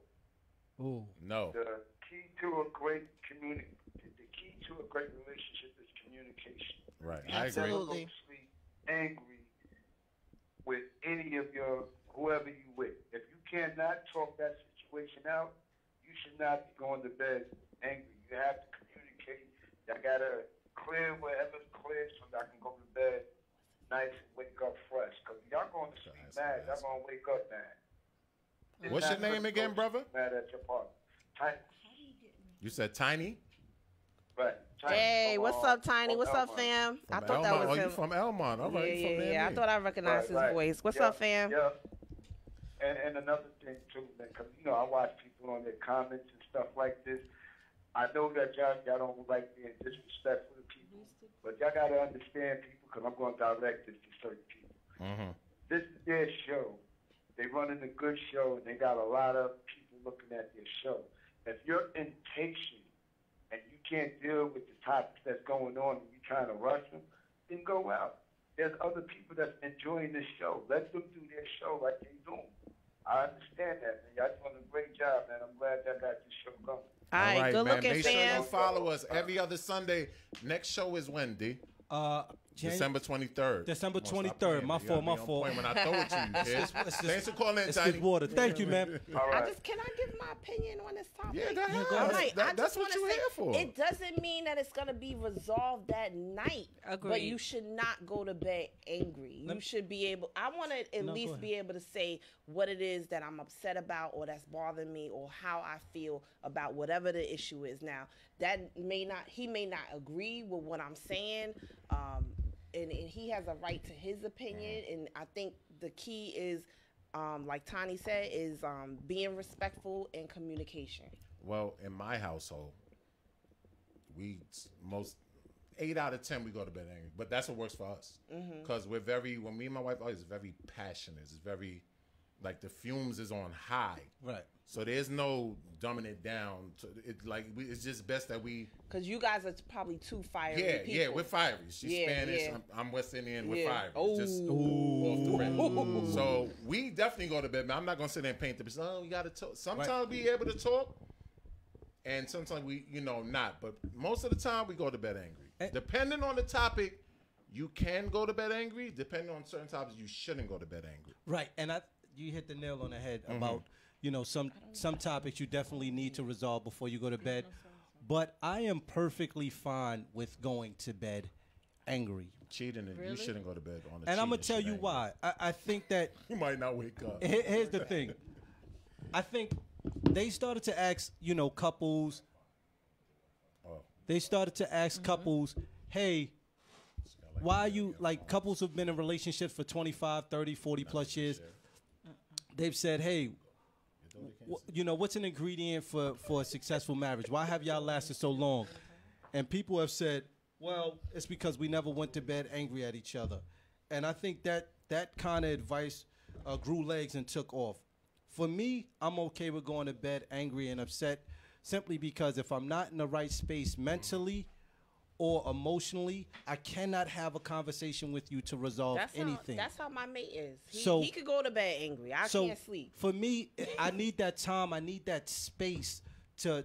Ooh. No. The key to a great relationship is communication. Right. You I agree. never go Absolutely. to sleep angry with any of your whoever you with. If you cannot talk that situation out, you should not be going to bed angry. You have to communicate. Y'all gotta clear whatever's clear so that I can go to bed nice and wake up fresh. Cause y'all going to sleep mad, y'all gonna wake up mad. It's What's your not name good to again, go brother? Mad at your partner. Tiny. You said Tiny? Right. Tiny Hey, from, what's up, Tiny? from What's up, Elmont. fam? I From thought that Elmont. was Oh, him. you from Elmont. All right. you from near Yeah. I me. thought I recognized his voice. What's Yeah, up, fam? Yeah. And another thing too, man, because I watch people on their comments and stuff like this. I know that y'all don't like being disrespectful to people, but y'all gotta understand people, because I'm going to direct this to certain people. Mm-hmm. This is their show. They running a good show, and they got a lot of people looking at their show. If you're impatient and you can't deal with the topics that's going on and you're trying to rush them, then go out. There's other people that's enjoying this show. Let them do their show like they do. I understand that, man. Y'all doing a great job, man. I'm glad y'all got this show going. All right, good man. looking, Make sure fam. you follow us every other Sunday. Next show is when, D? December 23rd. December Come on, stop 23rd. playing, My man. You fault, gotta my be on fault. point when I throw it to you, kid. Thanks for calling in, It's Tiny. good water. Thank you, man. All right. Can I give my opinion on this topic? Yeah, go ahead. go ahead. All right, I That's just what wanna you're say, here for. It doesn't mean that it's gonna be resolved that night. But Agreed. you should not go to bed angry. You should be able. I want to at No, go least ahead. be able to say what it is that I'm upset about, or that's bothering me, or how I feel about whatever the issue is. Now, he may not agree with what I'm saying. And he has a right to his opinion, and I think the key is, like Tani said, is being respectful and communication. Well, in my household, most 8 out of 10 we go to bed angry, but that's what works for us because we're when me and my wife are, it's very passionate. It's very like the fumes is on high, Right. so there's no dumbing it down. It's just best that we. Because you guys are probably two fiery people. Yeah, we're fiery. She's Yeah, Spanish. yeah. I'm West Indian. We're Yeah. fiery. Just off the rip. So we definitely go to bed. Man, I'm not gonna sit there and paint the picture. Oh, we gotta talk. Sometimes we able to talk, and sometimes we, not. But most of the time we go to bed angry. Depending on the topic, you can go to bed angry. Depending on certain topics, you shouldn't go to bed angry. Right, and you hit the nail on the head about some topics you definitely need to resolve before you go to bed. But I am perfectly fine with going to bed angry, Cheating, and you shouldn't go to bed on. and I'm gonna tell you why. I think that You might not wake up. here's the thing. I think they started to ask couples. Oh. They started to ask couples, hey, why are you, like, couples who've been in relationships for 25, 30, 40 plus years, they've said, hey, what's an ingredient for a successful marriage? Why have y'all lasted so long? And people have said, well, it's because we never went to bed angry at each other. And I think that kind of advice grew legs and took off. For me, I'm okay with going to bed angry and upset simply because if I'm not in the right space mentally or emotionally, I cannot have a conversation with you to resolve anything. That's how my mate is. So- He could go to bed angry. I can't sleep. For me, I need that time. I need that space to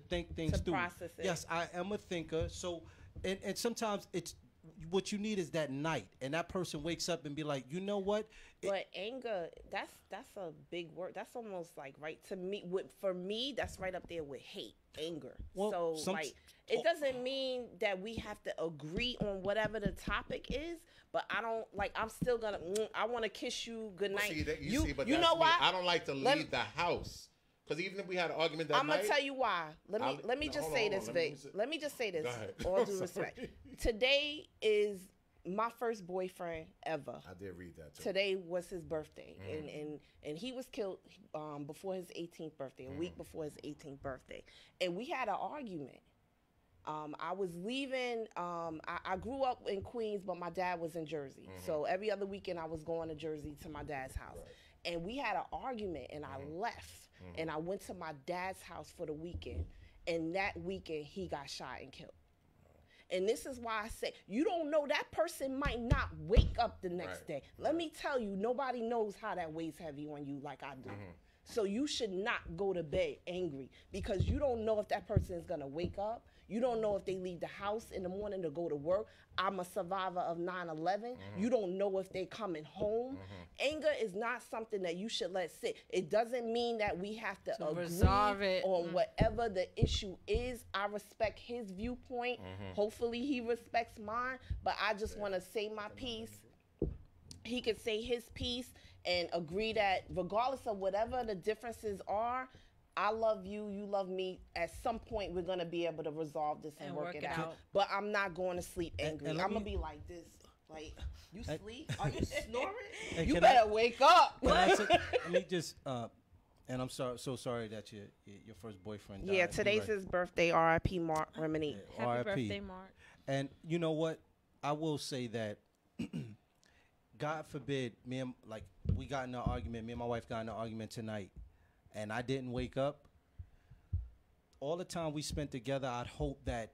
think things To through. process it. Yes, I am a thinker. So, and sometimes it's what you need is that night, and that person wakes up and be like, you know what? But anger, that's a big word. That's almost like right to me. For me, that's right up there with hate, anger. Well, So like, it doesn't mean that we have to agree on whatever the topic is. But I don't like. I'm still gonna. I want to kiss you goodnight. See, but you that's know me. why? I don't like to leave the house. Because even if we had an argument that I'm night, gonna tell you why. Let me just say this, Vic. Let me just say this. Go ahead. All due respect. Today is my first boyfriend ever. I did read that too. Today was his birthday, and he was killed before his 18th birthday, a week before his 18th birthday, and we had an argument. I was leaving. I grew up in Queens, but my dad was in Jersey. So every other weekend, I was going to Jersey to my dad's house. Right. And we had an argument, and I left. And I went to my dad's house for the weekend. And that weekend, he got shot and killed. And this is why I say, you don't know, that person might not wake up the next day. Let me tell you, nobody knows how that weighs heavy on you like I do. So you should not go to bed angry because you don't know if that person is going to wake up. You don't know if they leave the house in the morning to go to work. I'm a survivor of 9/11. You don't know if they're coming home. Anger is not something that you should let sit. It doesn't mean that we have to agree resolve it. on whatever the issue is. I respect his viewpoint. Hopefully he respects mine. But I just want to say my piece. He could say his piece and agree that regardless of whatever the differences are, I love you, you love me. At some point, we're going to be able to resolve this and work it out. But I'm not going to sleep angry. I'm going to be like this. Like, you sleep? Are you snoring? You better wake up. Let me just, and I'm so sorry that your first boyfriend died. Yeah, today's his birthday. R.I.P. Mark Remini. Happy birthday, Mark. And you know what? I will say that, God forbid, we got in an argument. Me and my wife got in an argument tonight. And I didn't wake up. All the time we spent together, I'd hope that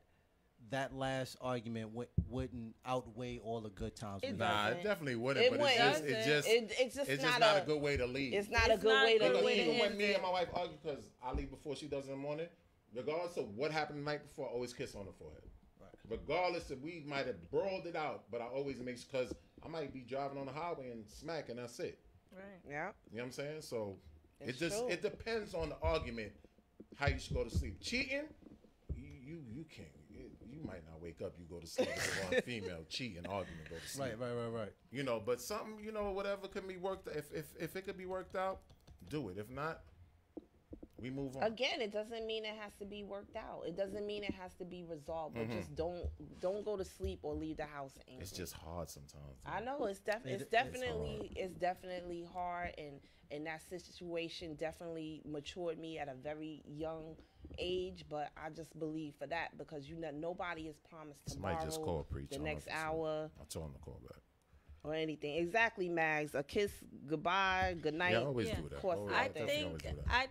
last argument wouldn't outweigh all the good times. Nah, it definitely wouldn't. It but wouldn't. It's just not a good way to leave. It's not a good way to leave. Even when me and my wife argue, because I leave before she does in the morning, regardless of what happened the night before, I always kiss on the forehead. Right. Regardless if we might have brawled it out, but I always make sure, because I might be driving on the highway and smack, and that's it. Right. Yeah. You know what I'm saying? So It's it depends on the argument how you should go to sleep. Cheating, you can't. You might not wake up. You go to sleep with the wrong female. Cheating, argument, go to sleep. Right. You know, but something, whatever can be worked. If it could be worked out, do it. If not, we move on. Again, it doesn't mean it has to be worked out. It doesn't mean it has to be resolved. But just don't go to sleep or leave the house angry. It's just hard sometimes. I know it's definitely hard, and that situation definitely matured me at a very young age. But I just believe for that because nobody is promised tomorrow, just call preach. the next hour. I'll tell him to call back. Or anything. Exactly, Mags. A kiss, goodbye, good night. Yeah, I always do that. Of course, I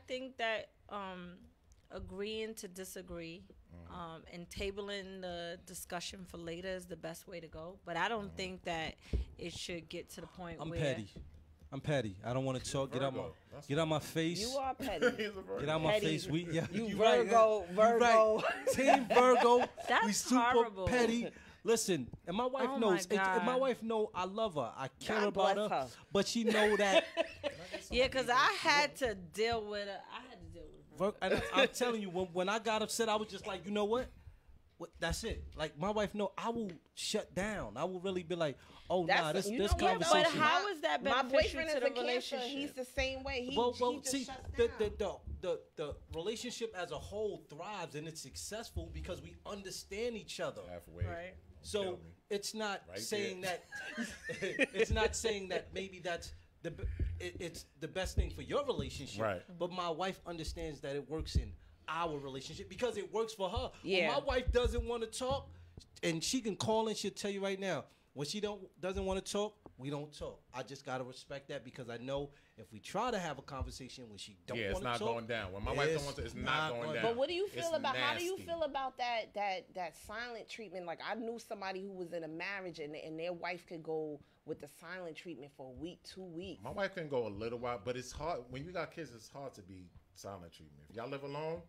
think that agreeing to disagree and tabling the discussion for later is the best way to go. But I don't think that it should get to the point where I'm petty. I don't want to talk. Get out my face. You are petty. Get out my face. You Virgo. Right. Team Virgo. That's we super horrible. petty. Listen, and my wife knows. And my wife know I love her. I care about her, but she know that. Yeah, because I had to deal with her. And I'm telling you, when I got upset, I was just like, you know what? That's it. Like my wife know I will shut down. I will really be like, this conversation. But how is that beneficial my boyfriend to is the a Cancer. relationship? He's the same way. He just see, shuts down. the relationship as a whole thrives and it's successful because we understand each other. Halfway. Right. So it's not saying that it's not saying that maybe that's it's the best thing for your relationship. Right. But my wife understands that it works in our relationship because it works for her. Yeah. When my wife doesn't want to talk, and she can call and she'll tell you right now. When she doesn't want to talk, we don't talk. I just gotta respect that because I know if we try to have a conversation when she don't want to talk, it's not going down. When my wife don't want to, it's not going down. But what do you feel about? Nasty. How do you feel about that silent treatment? Like I knew somebody who was in a marriage and their wife could go with the silent treatment for a week, 2 weeks. My wife can go a little while, but it's hard when you got kids. It's hard to be silent treatment. If y'all live alone,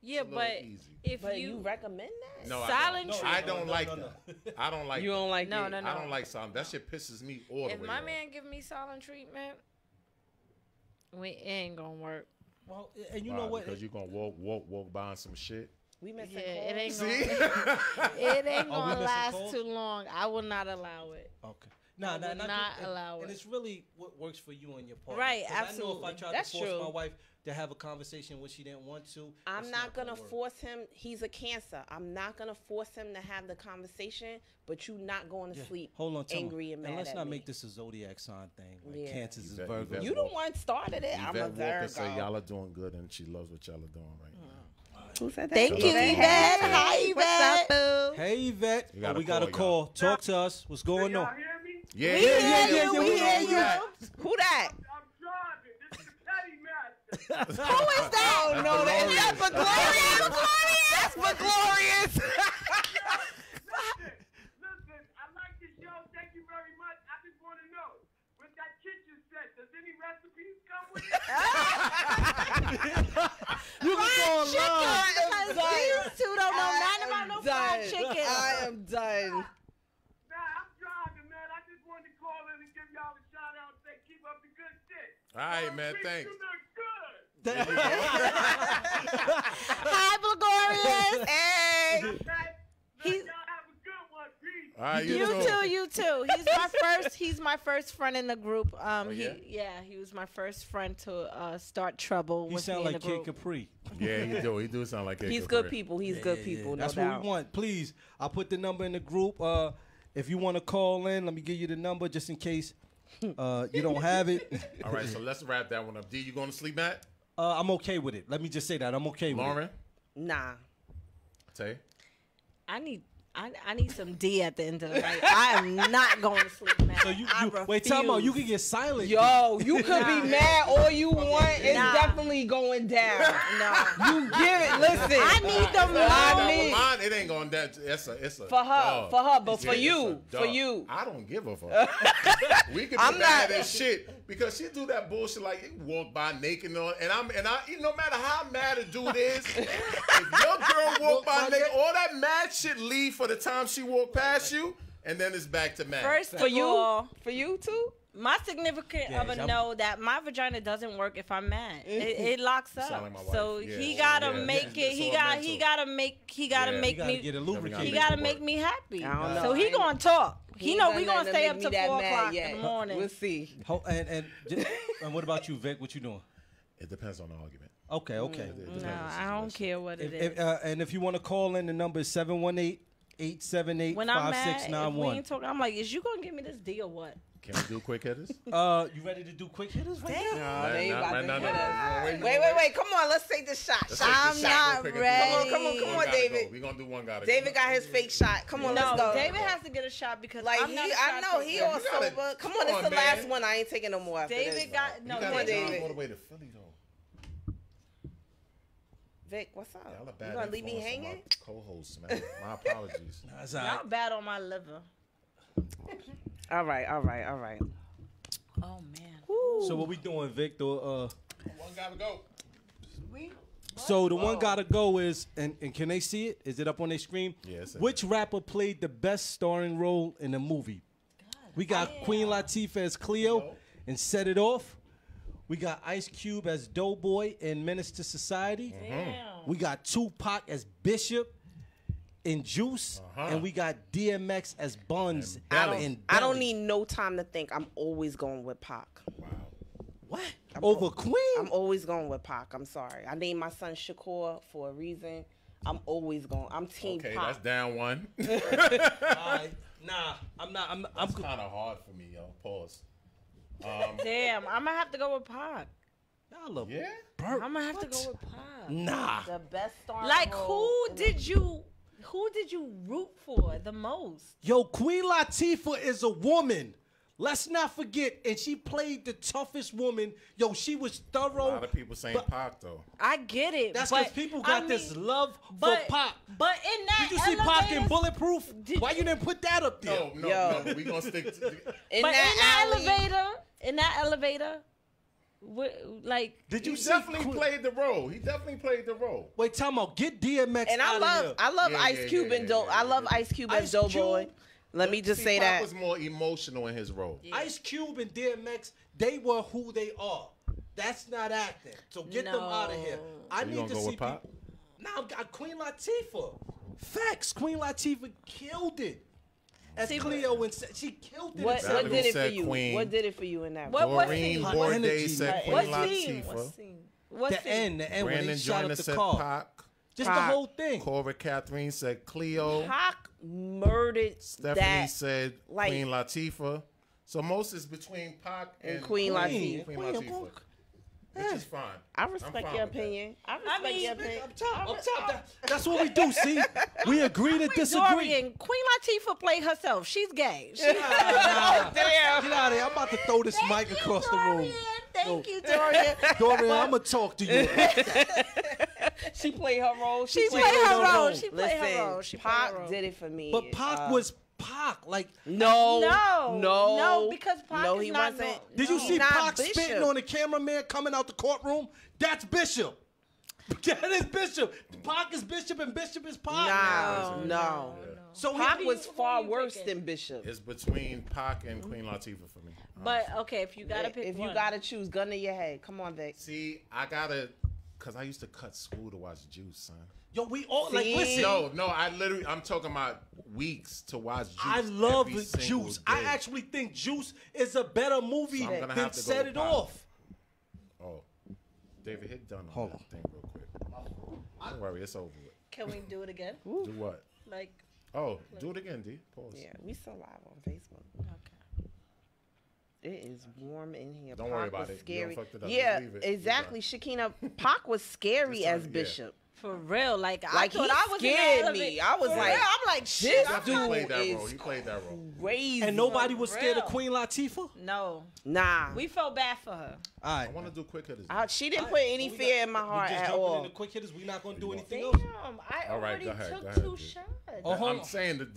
Yeah, It's a little but easy. if But you, you recommend that? No, silent I don't like no. that. I don't like You that. don't like no, it? no, no. I don't like silent. That shit pisses me all the If way my off. man give me silent treatment, it ain't gonna work. Well, and you Why? know what? Because you're gonna walk by on some shit. We missing Yeah, calls? it ain't See? gonna, it ain't we gonna missing last calls? too long. I will not allow it. Okay. Nah, I would not and, allow and it. it's really what works for you and your partner. Right, 'Cause I know if I absolutely. tried That's to force true. my wife to have a conversation when she didn't want to, I'm it's not gonna work. force him. He's a Cancer. I'm not gonna force him to have the conversation. But you not going to Yeah. sleep Hold on, tell me. angry and mad let's at not me. make this a zodiac sign thing. Like Yeah. Cancers is Yvette- Virgo. Yvette You the one started it. I'm a Yvette Walker say Virgo. y'all are doing good and she loves what y'all are doing right now. Who said that? Thank you, Yvette. Yvette. Hi, Hey, Yvette. what's up, boo? Hey, Yvette. You got a We got a call, call. Talk to us. What's going Y'all on? hear me? Yeah, We hear you, we know hear who you. that. Who that? I'm driving. This is the Petty Master. Who is that? Oh no, is that for Glorious? That's for Glorious. Listen, I like this show. Thank you very much. I just want to know, with that kitchen set, does any recipes come with it? You can call live. Because these two don't know nothing about no fried chicken. I am done. Nah, I'm driving, man. I just wanted to call in and give y'all a shout out and say keep up the good shit. All right, man, Reese, thanks. You look good. Hi, Glorious. Hey. Okay? He's- Y'all have a good one. Peace. All right, You too. He's my first friend in the group. yeah? He was my first friend to start trouble You with sound me in like the Kid group. Capri. Yeah, he do sound like He's good people. He's good people. No That's doubt. what we want. Please, I'll put the number in the group. If you want to call in, let me give you the number just in case you don't have it. All right, so let's wrap that one up. D, you going to sleep, Matt? I'm okay with it. Let me just say that. I'm okay with Lauren? Nah. Tay? I need some D at the end of the night. I am not going to sleep now. it. So you wait, time out. You can get silent. Yo, you could Nah. be mad all you want. It's Nah. definitely going down. No. You give it. Listen. I need them I long. need- Mine, it ain't going that. It's a For her, dub. for her, but It's for a you, dub. for you. I don't give a fuck. We could be I'm mad not- as shit because she do that bullshit like you walk by naked and all, and I no matter how mad a dude is, if your girl walk by naked, all that mad shit leave for the time she walk past you, and then it's back to mad. First For of you, all, for you too. my significant Yeah, other I'm- know that my vagina doesn't work if I'm mad. It locks up. sound like my wife. So Yeah. he gotta Yeah. make Yeah. it. It's He all got. mental. He gotta Yeah. make You gotta me. get it He lubricated. He make gotta it make work. me happy. I don't know. So he gonna talk. He ain't know done we gonna nothing to stay make up me till that 4 mad o'clock yet. in the morning. We'll see. And what about you, Vic? What you doing? It depends on the argument. Okay. It depends No, on the I don't situation. care what it is. And if you want to call in, the number is 718-878-5691. When I'm mad, if we ain't talking, I'm like, is you gonna give me this D or what? Can we do quick hitters? You ready to do quick hitters right now? No, they Not about right to now, hit no. us. Wait. Come on, let's take this shot. Let's take Shot. this I'm shot real not quick. ready. Come on, One gotta David. go. We gonna do one gotta David go. got his fake shot. Come on, No, let's go. David has to get a shot because Like I'm not he, a I shot know he taker. all You gotta- sober. Come come on, it's on, the man. last one. I ain't taking no more. After David this. got no. You gotta on, drive David. all the way to Philly though. Vic, what's up? Y'all a You bad gonna leave me influence on my hanging? co-hosts, man. My apologies. That's all Y'all right. bad on my liver. All right. Oh man. So what we doing, Victor? One gotta go. So the one gotta go is, and can they see it? Is it up on their screen? Yeah, it's in Which rapper played the best starring role in the movie? We got Queen Latifah as Cleo and Set It Off. We got Ice Cube as Doughboy in Menace to Society. Damn. We got Tupac as Bishop in Juice. And we got DMX as Buns in I don't Belly. need no time to think. I'm always going with Pac. Wow. What? Over Queen? I'm always going with Pac. I'm sorry. I named my son Shakur for a reason. I'm always going. I'm team Okay, Pac. that's down one. Nah, I'm not. I'm That's good. kind of hard for me, yo. Pause. Damn. I'm gonna have to go with Pac. Y'all look Yeah. burnt. I'm gonna have to What? go with Pac. Nah. the best star. Like who did you root for the most? Yo, Queen Latifah is a woman. Let's not forget, and she played the toughest woman. Yo, she was A thorough. lot of people saying but- Pac though. I get it. That's but, because people got I this mean, love but, for Pac. But in that Did you see Pac in elevator- Bulletproof? Did Why you- you didn't put that up there? No, Yo. we gonna stick to. in But that alley, in that elevator, Like, Did you He see definitely Queen- played the role. He definitely played the role. Wait, time out. Get DMX And I out love, of here. I love Yeah, Ice yeah, Cube yeah, and yeah, Dope. yeah, I love yeah. Ice Cube Ice as Doughboy. Cube- Let me just See, say Pac that. was more emotional in his role. Ice Cube and DMX, they were who they are. That's not acting. So get them out of here. I You need gonna to go see with Pac? people. Now got Queen Latifah. Facts. Queen Latifah killed it. As Cleo and said, she killed it. What in Valerie did it for said you? Queen. What did it for you in that? What Doreen scene? Bourdain Energy. said Queen What scene? Latifah. What the scene? end when Brandon they shot Joyner up the said car. Pac. Just Pac. the whole thing. Cora Catherine said Cleo. Pac murdered Stephanie that. said like- Queen Latifah. So most is between Pac and Queen Latifah. Queen Queen, Latifah. Which is fine. I I'm respect fine your with that. opinion. I respect mean, your opinion. I'm top. That's what we do. See, we agree to disagree. Dorian, Queen Latifah played herself. She's gay. Get out of here. I'm about to throw this mic across the room. Dorian, thank you, Dorian. Dorian, I'm gonna talk to you. She played her role. She played her her role. role. She played her role. Listen, She played her role. Pac did it for me. But Pac was Pac. Like, No, because Pac no, is he not. wasn't. did you He's see not Pac Bishop. spitting on the cameraman coming out the courtroom? That's Bishop. That is Bishop. Pac is Bishop and Bishop is Pac. No. So Pac he- was far you worse picking? than Bishop. It's between Pac and Queen Latifah for me. But okay, if you gotta pick If one. you gotta choose, gun to your head. Come on, Vic. See, I gotta, cause I used to cut school to watch Juice, son. Yo, we all like See? listen. No, I'm talking about weeks to watch Juice. I love every single Juice. day. I actually think Juice is a better movie So I'm gonna than have to go Set with It Pac. Off. Oh, David, hit done on Hold that on. thing real quick. Don't worry, it's over with. Can we do it again? Do what? Like, Oh, do it again, D. Pause. Yeah, we still live on Facebook. okay. It is warm in here. Don't worry Pac about was it. You done Scary. fucked it up. Yeah, Just leave it. exactly. Shakina, Pac was scary Just turn as it- yeah. Bishop. For real, like I Like, thought he I was scared in the elevator. me. I was For like, real, I'm like, shit. This He definitely played dude that role. is He played that role. crazy. And nobody was scared of real. Queen Latifah? No, Nah. we felt bad for her. All right. I want to do quick hitters. She didn't put any So we fear got- in my heart we just at jumping all. into quick hitters. We're not going to do anything Damn, else. I All right, already go ahead, took go ahead, 2 dude. shots. Oh, hold I'm on. saying that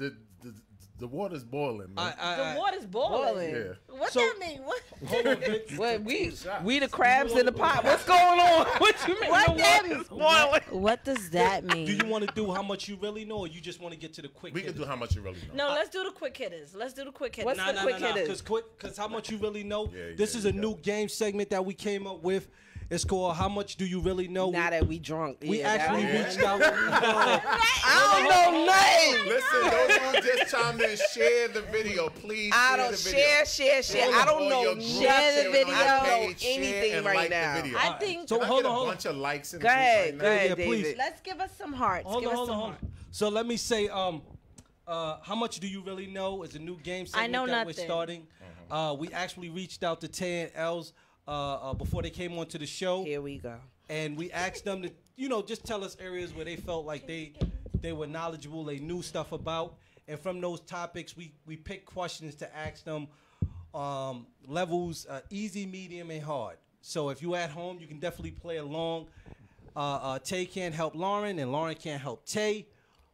the water's boiling, man. The water's boiling. Boiling. Yeah. What So- that mean? What? Hold on, Vic. Well, we shots. the crabs in the pot. What's going on? What you mean? What the that- water's boiling? What does that mean? Do you want to do how much you really know, or you just want to get to the quick We can hitters? do how much you really know. No, let's do the quick hitters. Let's do the quick hitters. What's the quick hitters? Because how much you really know. Yeah, This yeah, is a yeah. new game segment that we came up with. It's called How Much Do You Really Know? Now that we drunk. we Yeah, that- actually Yeah. reached out. I don't know nothing. Listen, those who just chimed in, share the video, please. I share don't the video. share. I don't All know your groups, share the share it on video. your I don't know page, share anything and right like the now. video. I think. So Can I hold get on, a hold on. bunch of likes in Go the group ahead, right go now? ahead, Yeah, please. David. Let's give us some hearts. Hold give on, us hold some on, hold hearts. on. So let me say, how much do you really know? Is a new game segment know that we're nothing. starting. We actually reached out to Tay and Els before they came onto the show, Here we go. and we asked them to, just tell us areas where they felt like they were knowledgeable, they knew stuff about, and from those topics, we picked questions to ask them, levels easy, medium, and hard. So if you're at home, you can definitely play along. Tay can't help Lauren, and Lauren can't help Tay.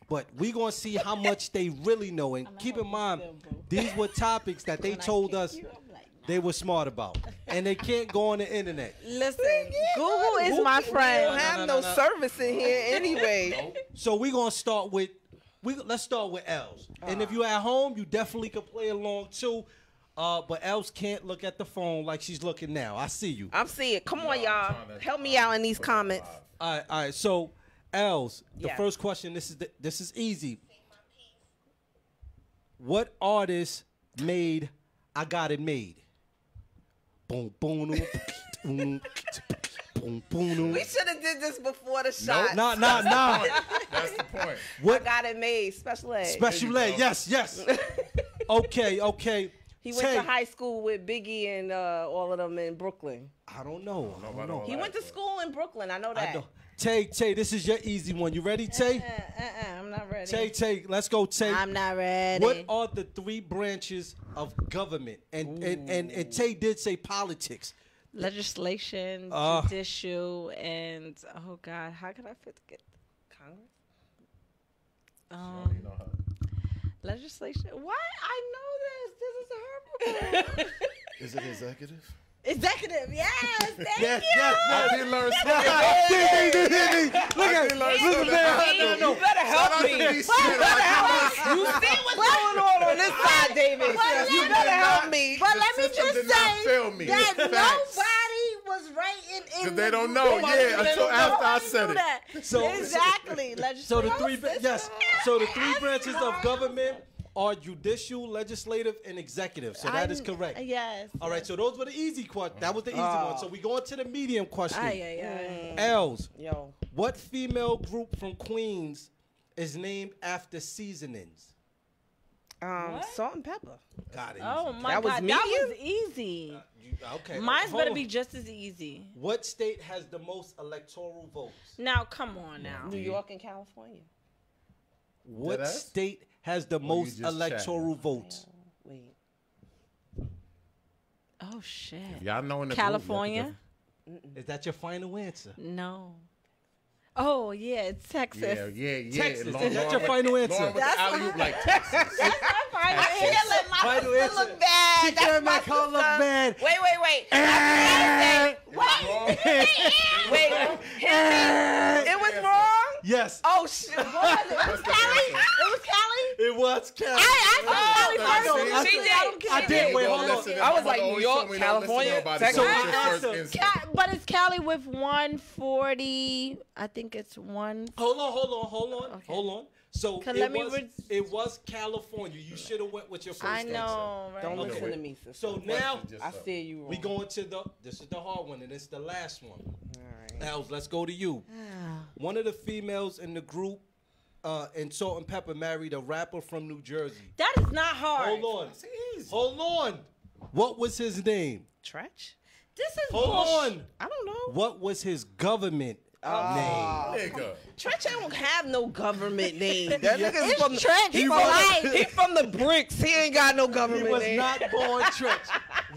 But we gonna see how much they really know. And keep in mind, these were topics that they told us they were smart about, and they can't go on the internet. Listen, Google is my friend. No, We don't have no, no no. service in here anyway. So we gonna start with let's start with Els. And if you're at home, you definitely can play along too. But Els can't look at the phone like she's looking now. I see you. I'm seeing. Come on, I'm y'all. trying to- Help me out in these comments. All right. So, Els, the Yes. first question. This is easy. What artist made "I Got It Made"? Boom, boom, boom, boom, boom. We should have did this before the shot. Nah. That's the point. I What got it made. Special ed. special There you ed? go. Yes. Okay. He went to high school with Biggie and all of them in Brooklyn. I don't know. I don't know. He went to school in Brooklyn. I know that. I know. Tay, this is your easy one. You ready, Tay? I'm not ready. Tay, let's go, Tay. I'm not ready. What are the 3 branches of government? And Tay did say politics. Legislation, judicial, and oh God, how can I forget Congress? You know her. legislation? Why? I know this. This is her. Is it executive? Executive, yes, thank Yes, you. yes, I yes. did learn something. Look at listen, man. You better help me. You see what's going on this side, David. You better help me. But let me system just did not fail say me. that Facts. nobody was writing in. Because they don't know. Yeah, until after I said it. So- exactly. So the three, Legislative yes. system. So the three branches of government are judicial, legislative, and executive. So that is correct. Yes. All right. So those were the easy questions. That was the easy one. So we go into the medium question. Ay. Els, Yo. what female group from Queens is named after seasonings? Salt and pepper. Got it. Oh my That was God, medium? that was easy. Okay. Mine's hold better on. be just as easy. What state has the most electoral votes? Now, come on now. New York and California. What Dead ass? state has the you most just electoral votes? Wait. Oh shit. Y'all know in the California? Is that your final answer? No. Oh yeah, it's Texas. Yeah. Texas. Lauren Is that your with- final answer? Lauren with the alley-oop like Texas. That's my final answer. Let my Final sister answer. look bad. She can't make her look bad. Wait. Wait. It was wrong? Yes. Oh, shit. What was it? It was Cali? It was Cali? It was Cali. I Cali I first. know. She did. I did. Wait, hold on. I was like, New York, California, Texas. So Texas. I First answered- instinct. But it's Cali with 140. I think it's one. Hold on. So Let me it was California. You should have went with your first I know, right? Don't Okay. listen to me, sister. So now I see you wrong. we going to this is the hard one, and it's the last one. All right. Els, let's go to you. One of the females in the group in Salt and Pepper married a rapper from New Jersey. That is not hard. Hold on. What was his name? Tretch? This is Hold bullshit. on. I don't know. What was his government name? Nigga. Tretch don't have no government name. That nigga's It's from Tretch he for from life. he from the bricks. He ain't got no He government was name. not born Tretch.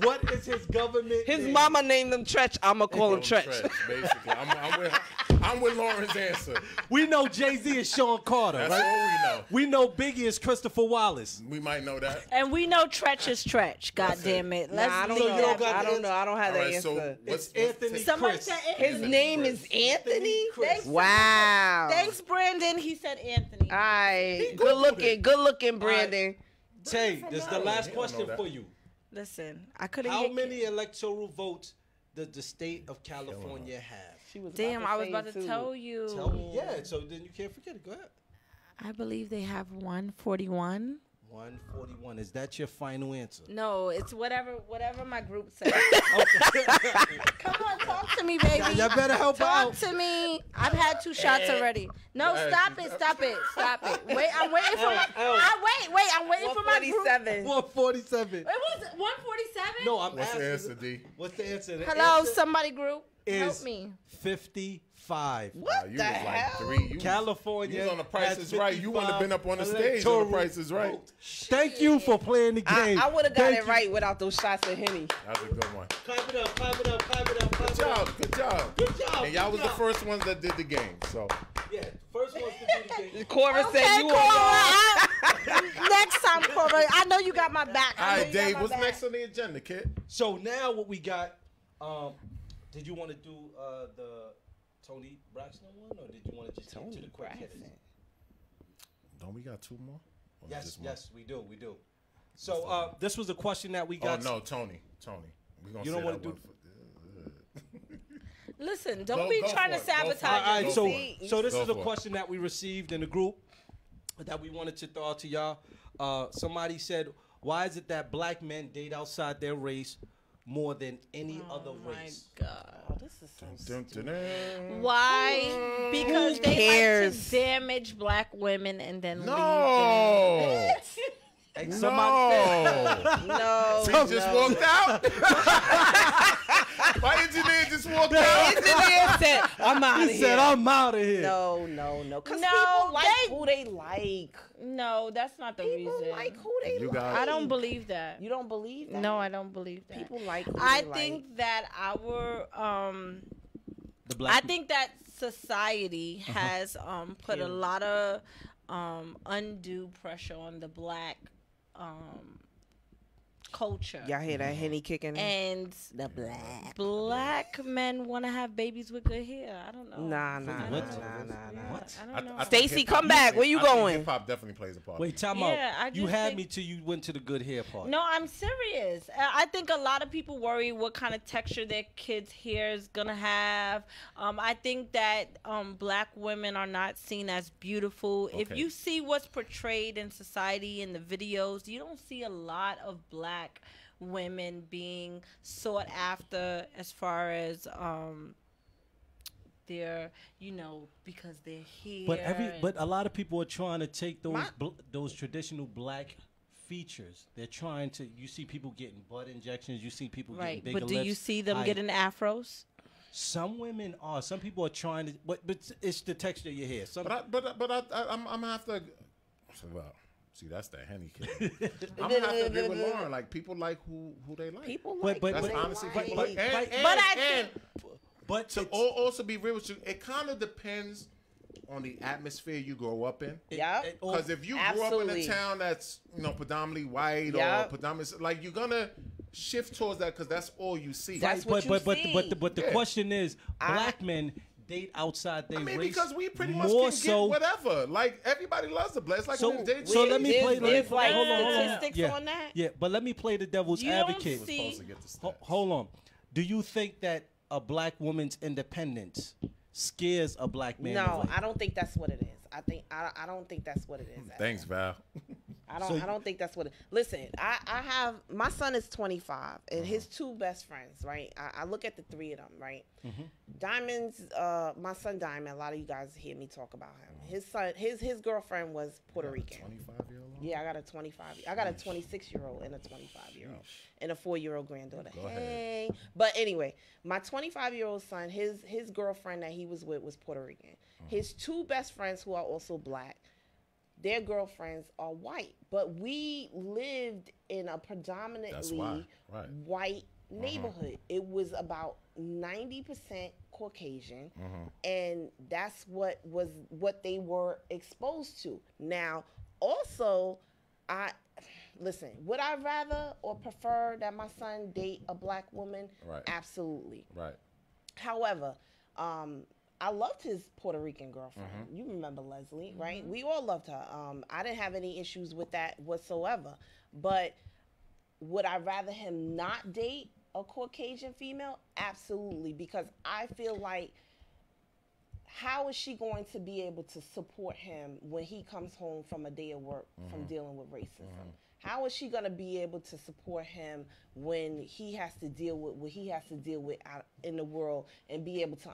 What is his government His name? mama named him Tretch. I'ma call him Tretch. Basically. I'm with Lauren's answer. We know Jay-Z is Sean Carter, That's right? all we know. We know Biggie is Christopher Wallace. We might know that. And we know Tretch is Tretch. God That's damn it. Nah, Let's I don't So know. you don't got I the don't know. I don't have All the right, answer. so It's Anthony take- Somebody Chris. said His Anthony. name is Anthony? Chris. Wow. Thanks, Brandon. He said Anthony. All right. Googled Good looking, Brandon. Tay, this is the last He don't question know that. for you. Listen, I couldn't How get many electoral votes does the state of California have? She was Damn, I was about to say it, tell too. you. Tell me. Yeah, so then you can't forget it. Go ahead. I believe they have 141. 141. Is that your final answer? No, it's whatever my group says. Come on, talk to me, baby. Y'all better help her Talk out. to me. I've had 2 shots already. No, stop it. Wait, I'm waiting for my. I'm waiting for my group. 147. 147. It was 147. No, I'm What's asking. the answer, D? What's the answer? The Hello, answer somebody group. Help is me. 55. Wow, What you the was like hell? 3. You California. was on the Price has is Right. You wouldn't have been up on the 55 stage on the electoral Price is Right. votes. Thank you for playing the game. I would have got Thank it you. right without those shots of Henny. That's a good one. Clap it up, clap it up, clap it up, clap Good it up. job. Good job. Good job. And y'all was good the job. first ones that did the game. So Yeah, first ones to do the game. Cora said Okay, you Cora. on Next time, Cora. I know you got my back. all I know right, you got Dave, my what's back. next on the agenda, kid? So now what we got, did you want to do the Tony Braxton one, or did you want to just get to the quick hitters? Don't we got 2 more? Or Yes, just one? yes, we do. So this was a question that we Oh got. no, Tony. We gonna You say don't wanna that do- one Listen, don't Go- be go trying for to it. Go for it. sabotage All right, it. so See, so this Go is a for it. question that we received in the group that we wanted to throw out to y'all. Somebody said, "Why is it that black men date outside their race more than any other race?" God. Oh, this is so Dun, dun, dun. Why? Because they like cares? to damage black women and then leave them. No. Hey, No. No. He just walked out. My engineer just walked out. Engineer said, I'm out of He here. said, "I'm out of here." No. Because No, people like they- who they like. No, that's not the People reason. like who they You like. got- I don't believe that. You don't believe that? No, I don't believe that. People like who I they think like. that our The black. I think that society has put a lot of undue pressure on the black culture. Y'all hear that Henny kicking? And The black. black men want to have babies with good hair. I don't know. Nah. What? I don't know. I think Stacey, hip-hop- come back. Where you going? Hip hop definitely plays a part. Wait, time Yeah, I out. You just had think- me till you went to the good hair part. No, I'm serious. I think a lot of people worry what kind of texture their kids' hair is gonna have. I think that black women are not seen as beautiful. If Okay. you see what's portrayed in society in the videos, you don't see a lot of black women being sought after as far as their, because they're here. But a lot of people are trying to take those My- those traditional black features. They're trying to. You see people getting butt injections. You see people getting right. bigger But do you lips. see them I- getting afros? Some women are. Some people are trying to. But it's the texture of your hair. Some. I'm gonna have to. Well, see, that's the Henny kid. I'm gonna have to agree with Lauren. Like people like who they like. People But- like but- who That's they honestly. like. But to it's- also be real with you, it kind of depends on the atmosphere you grow up in. Yep. Because if you grew up in Absolutely. a town that's predominantly white or Yep. predominantly like you're gonna shift towards that because that's all you see. That's what you but see. the Yeah. question is, black men date outside their I mean, race because we pretty much more can so. get whatever. Like everybody loves the black. It's like So, when they- so let me There's- play. there's like hold on, hold on. statistics Yeah, on that? yeah, but let me play the devil's You don't advocate. see- supposed to get the stats. Hold on. Do you think that a black woman's independence scares a black man? No, away? I don't think that's what it is. I don't think that's what it is. at Thanks, all. Val. I don't. So- I don't think that's what. Listen, I have my son is 25 and his two best friends. Right. I look at the three of them. Right. Diamond's my son Diamond. A lot of you guys hear me talk about him. His son, his girlfriend was Puerto Rican. 25-year-old. Yeah, I got a 26-year-old and a 25-year-old and a 4-year-old granddaughter. Go ahead. Hey, but anyway, my 25-year-old son, his girlfriend that he was with was Puerto Rican. His two best friends, who are also black, their girlfriends are white. But we lived in a predominantly why, right. white neighborhood. It was about 90% Caucasian, and that's what they were exposed to. Now, also, would I rather or prefer that my son date a black woman? Right. Absolutely. Right. However, I loved his Puerto Rican girlfriend. You remember Leslie, right? We all loved her. I didn't have any issues with that whatsoever. But would I rather him not date a Caucasian female? Absolutely, because I feel like how is she going to be able to support him when he comes home from a day of work from dealing with racism? How is she going to be able to support him when he has to deal with what he has to deal with out in the world and be able to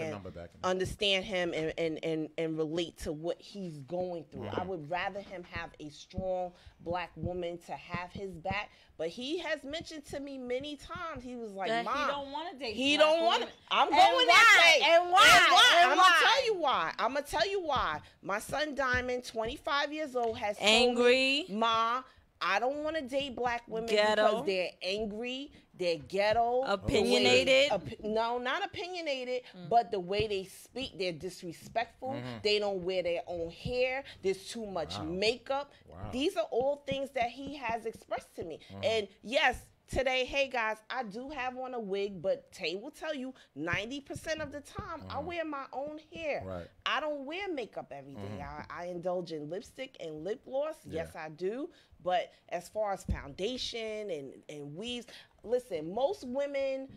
number back in. understand him and relate to what he's going through? I would rather him have a strong black woman to have his back. But he has mentioned to me many times, he was like, That Mom, he don't want to date. he black don't want to. women. I'm And going that why? way. And why? And I'm why? gonna tell you why. I'm gonna tell you why. My son Diamond, 25 years old, has told Angry. me, Ma, I don't want to date black women Ghetto. because they're angry, they're ghetto, Opinionated? No, not opinionated, but the way they speak, they're disrespectful. They don't wear their own hair. There's too much makeup. Wow. These are all things that he has expressed to me. And yes, today, hey guys, I do have on a wig, but Tay will tell you 90% of the time I wear my own hair. Right. I don't wear makeup every day. I indulge in lipstick and lip gloss. Yes, I do. But as far as foundation and weaves, listen, most women,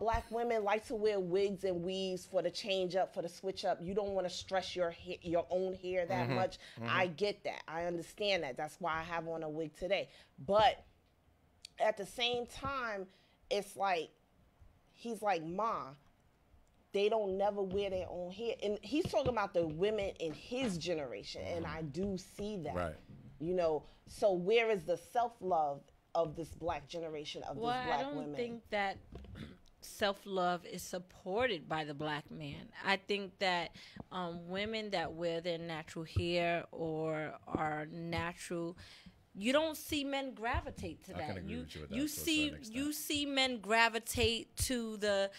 black women, like to wear wigs and weaves for the change up, for the switch up. You don't want to stress your own hair that much. I get that. I understand that. That's why I have on a wig today. But at the same time, it's like, he's like, Ma, they don't never wear their own hair. And he's talking about the women in his generation, and I do see that. Right. You know, so where is the self-love of this black generation, of Well, this black I don't women? think that self-love is supported by the black man. I think that women that wear their natural hair or are natural, you don't see men gravitate to I can that. agree with you with that you to a see certain extent. you see men gravitate to the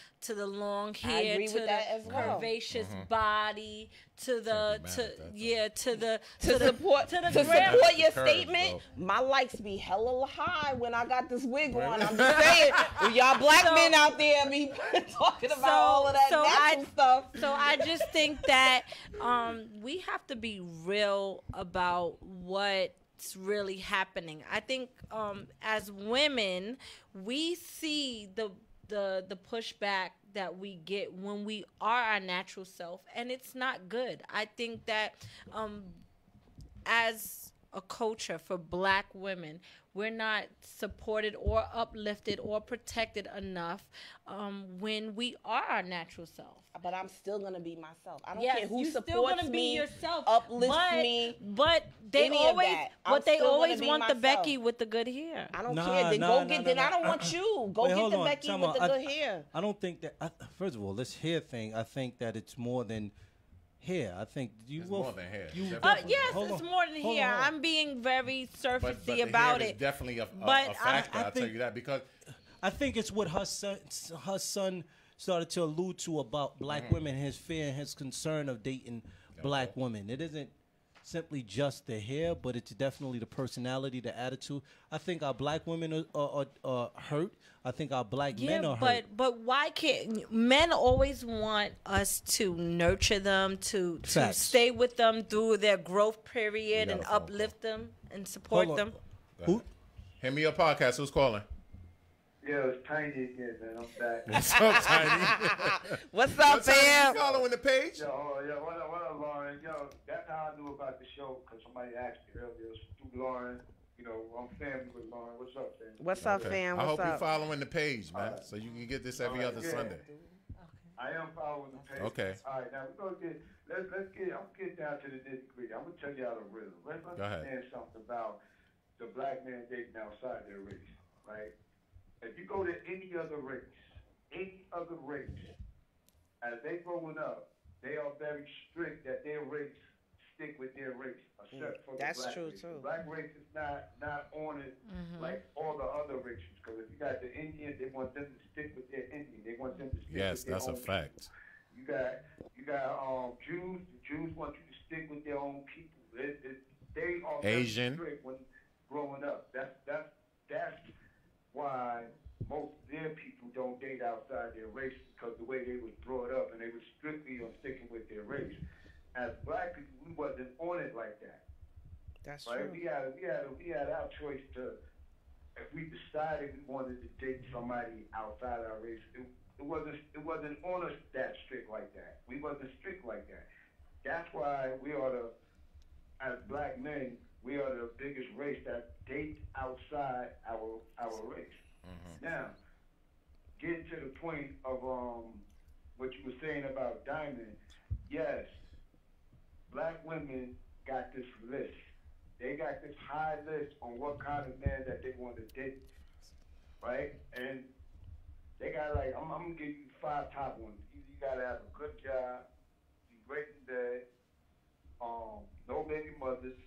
long hair, agree to with the that as well. curvaceous body, to the Can't be mad to at that, yeah to the To support to the to gram- support your Courage, statement, bro. my likes be hella high when I got this wig on. I'm just saying, y'all black men out there be talking about all of that natural stuff. So I just think that we have to be real about what's really happening. I think as women, we see the pushback that we get when we are our natural self, and it's not good. I think that as a culture for black women, we're not supported or uplifted or protected enough when we are our natural self. But I'm still gonna be myself. I don't Yes, care who you still supports gonna be me, yourself, uplifts but, me. But they any of always, that. but I'm they still gonna always be want the myself. Becky with the good hair. I don't Nah, care. Then nah, go get. nah, Then nah, I don't nah. want you. Go Wait, get hold the on. Becky Time with out. the good hair. I don't think that. First of all, this hair thing. I think that it's more than hair. I think you It's will. more than hair. You, Definitely. Yes, Hold it's on. more than Hold hair. on. I'm being very But surfacey the about hair it. is definitely a But factor. I I'll tell think- you that because I think it's what her son started to allude to about black women, his fear and his concern of dating black women. It isn't simply just the hair, but it's definitely the personality, the attitude. I think our black women are hurt. I think our black men are hurt. but why can't men always want us to nurture them, to Facts. stay with them through their growth period We got and a phone uplift them and support Hold on. them? Who? Hand me your podcast. Who's calling? Yeah, it's Tiny again, man. I'm back. What's up, Tiny? What's Yo, up, Tiny, fam? you following the page? Yo, what up, Lauren? Yo, that's how I knew about the show, because somebody asked me earlier. It was through Lauren. You know, I'm family with Lauren. What's up, fam? What's up, fam? I What's hope you're up? following the page, man, so you can get this every other Yeah. Sunday. I am following the page. Okay. All right, now we're gonna get I'm getting down to the nitty-gritty. I'm gonna tell you how the rhythm. Let's Go ahead. understand something about the black man dating outside their race, right? If you go to any other race, as they growing up, they are very strict that their race stick with their race, except for the That's black true, race. too. The black race is not on it like all the other races. Because if you got the Indian, they want them to stick with their Indian. They want them to stick Yes, with their that's a own fact. people. You got Jews. The Jews want you to stick with their own people. They are very Asian. strict when growing up. That's why most of their people don't date outside their race, because the way they was brought up and they was strictly on sticking with their race. As black people, we wasn't on it like that. That's Right? true. We had our choice to, if we decided we wanted to date somebody outside our race, it wasn't on us that strict like that. We wasn't strict like that. That's why we are as black men, we are the biggest race that date outside our race. Now, getting to the point of what you were saying about Diamond, yes, black women got this list. They got this high list on what kind of man that they want to date, right? And they got like, I'm gonna give you 5 top ones. You gotta have a good job, be great in bed, no baby mothers.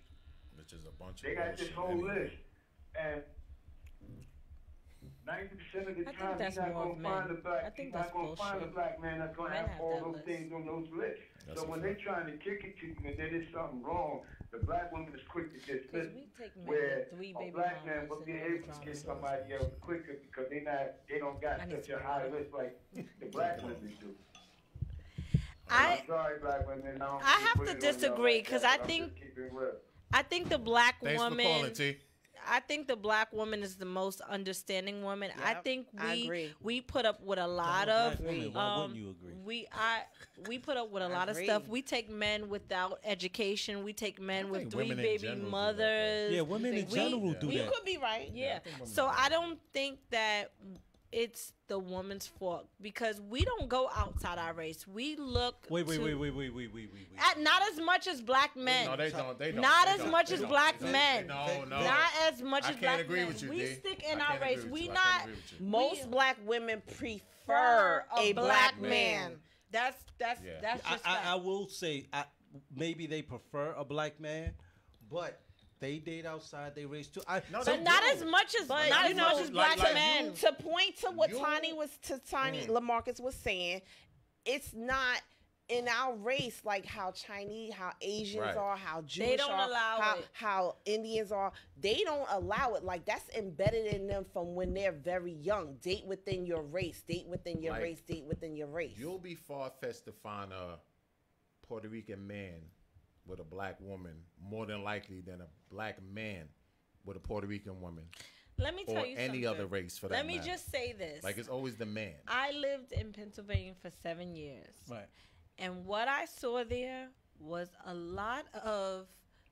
Which is a bunch of They got this bullshit whole anyway. list, and 90% of the I think time, that's you're not more gonna of find men. a black. I think you're that's not gonna find a bullshit. black man that's gonna Men have have all that those list. things on those lists. That's So a when fact. they trying to kick it to you and then there's something wrong, the black woman is quick to dismiss Because it. we take men Where with 3 a baby black man mamas will and be never able to drama get source. somebody else quicker because they don't got I need such to a be high right. list like the black women do. I I'm sorry, black women. I have put to it on y'all disagree, like 'cause that, I but I'm think- just keeping it real. I think the black Thanks woman. for calling, T. I think the black woman is the most understanding woman. I Yep, think I agree. we put up with a lot Black of. women, why wouldn't you agree? We put up with a I lot of agree. stuff. We take men without education. We take men with think 3 women in baby general do that, though. mothers. Yeah, women in We- general do You that. could be right. Yeah. think women So do I don't think that it's the woman's fault because we don't go outside our race. We look Wait. at not as much as black men. No, they don't. They don't. Not They as don't. much They as don't. black They don't. men. No. Not as much I as can't black agree men. with you, we D. stick in I our can't race. agree with We you. I not. can't agree with you. Most black women prefer a black man. That's Yeah. that's just I fact. will say maybe they prefer a black man, but They date outside. They race too. No, But they not do. as much as But not you as know, much as black like men. you- To point to what You- Tiny LaMarcus was saying, it's not in our race like how Chinese, how Asians Right. are, how Jewish don't are, allow it. how Indians are. They don't allow it. Like that's embedded in them from when they're very young. Date within your race. Date within your Like, race. Date within your race. You'll be far-fetched to find a Puerto Rican man with a black woman more than likely than a black man with a Puerto Rican woman. Let me tell Or you any something. other race for that Let me matter. just say this. Like it's always the man. I lived in Pennsylvania for 7 years. Right. And what I saw there was a lot of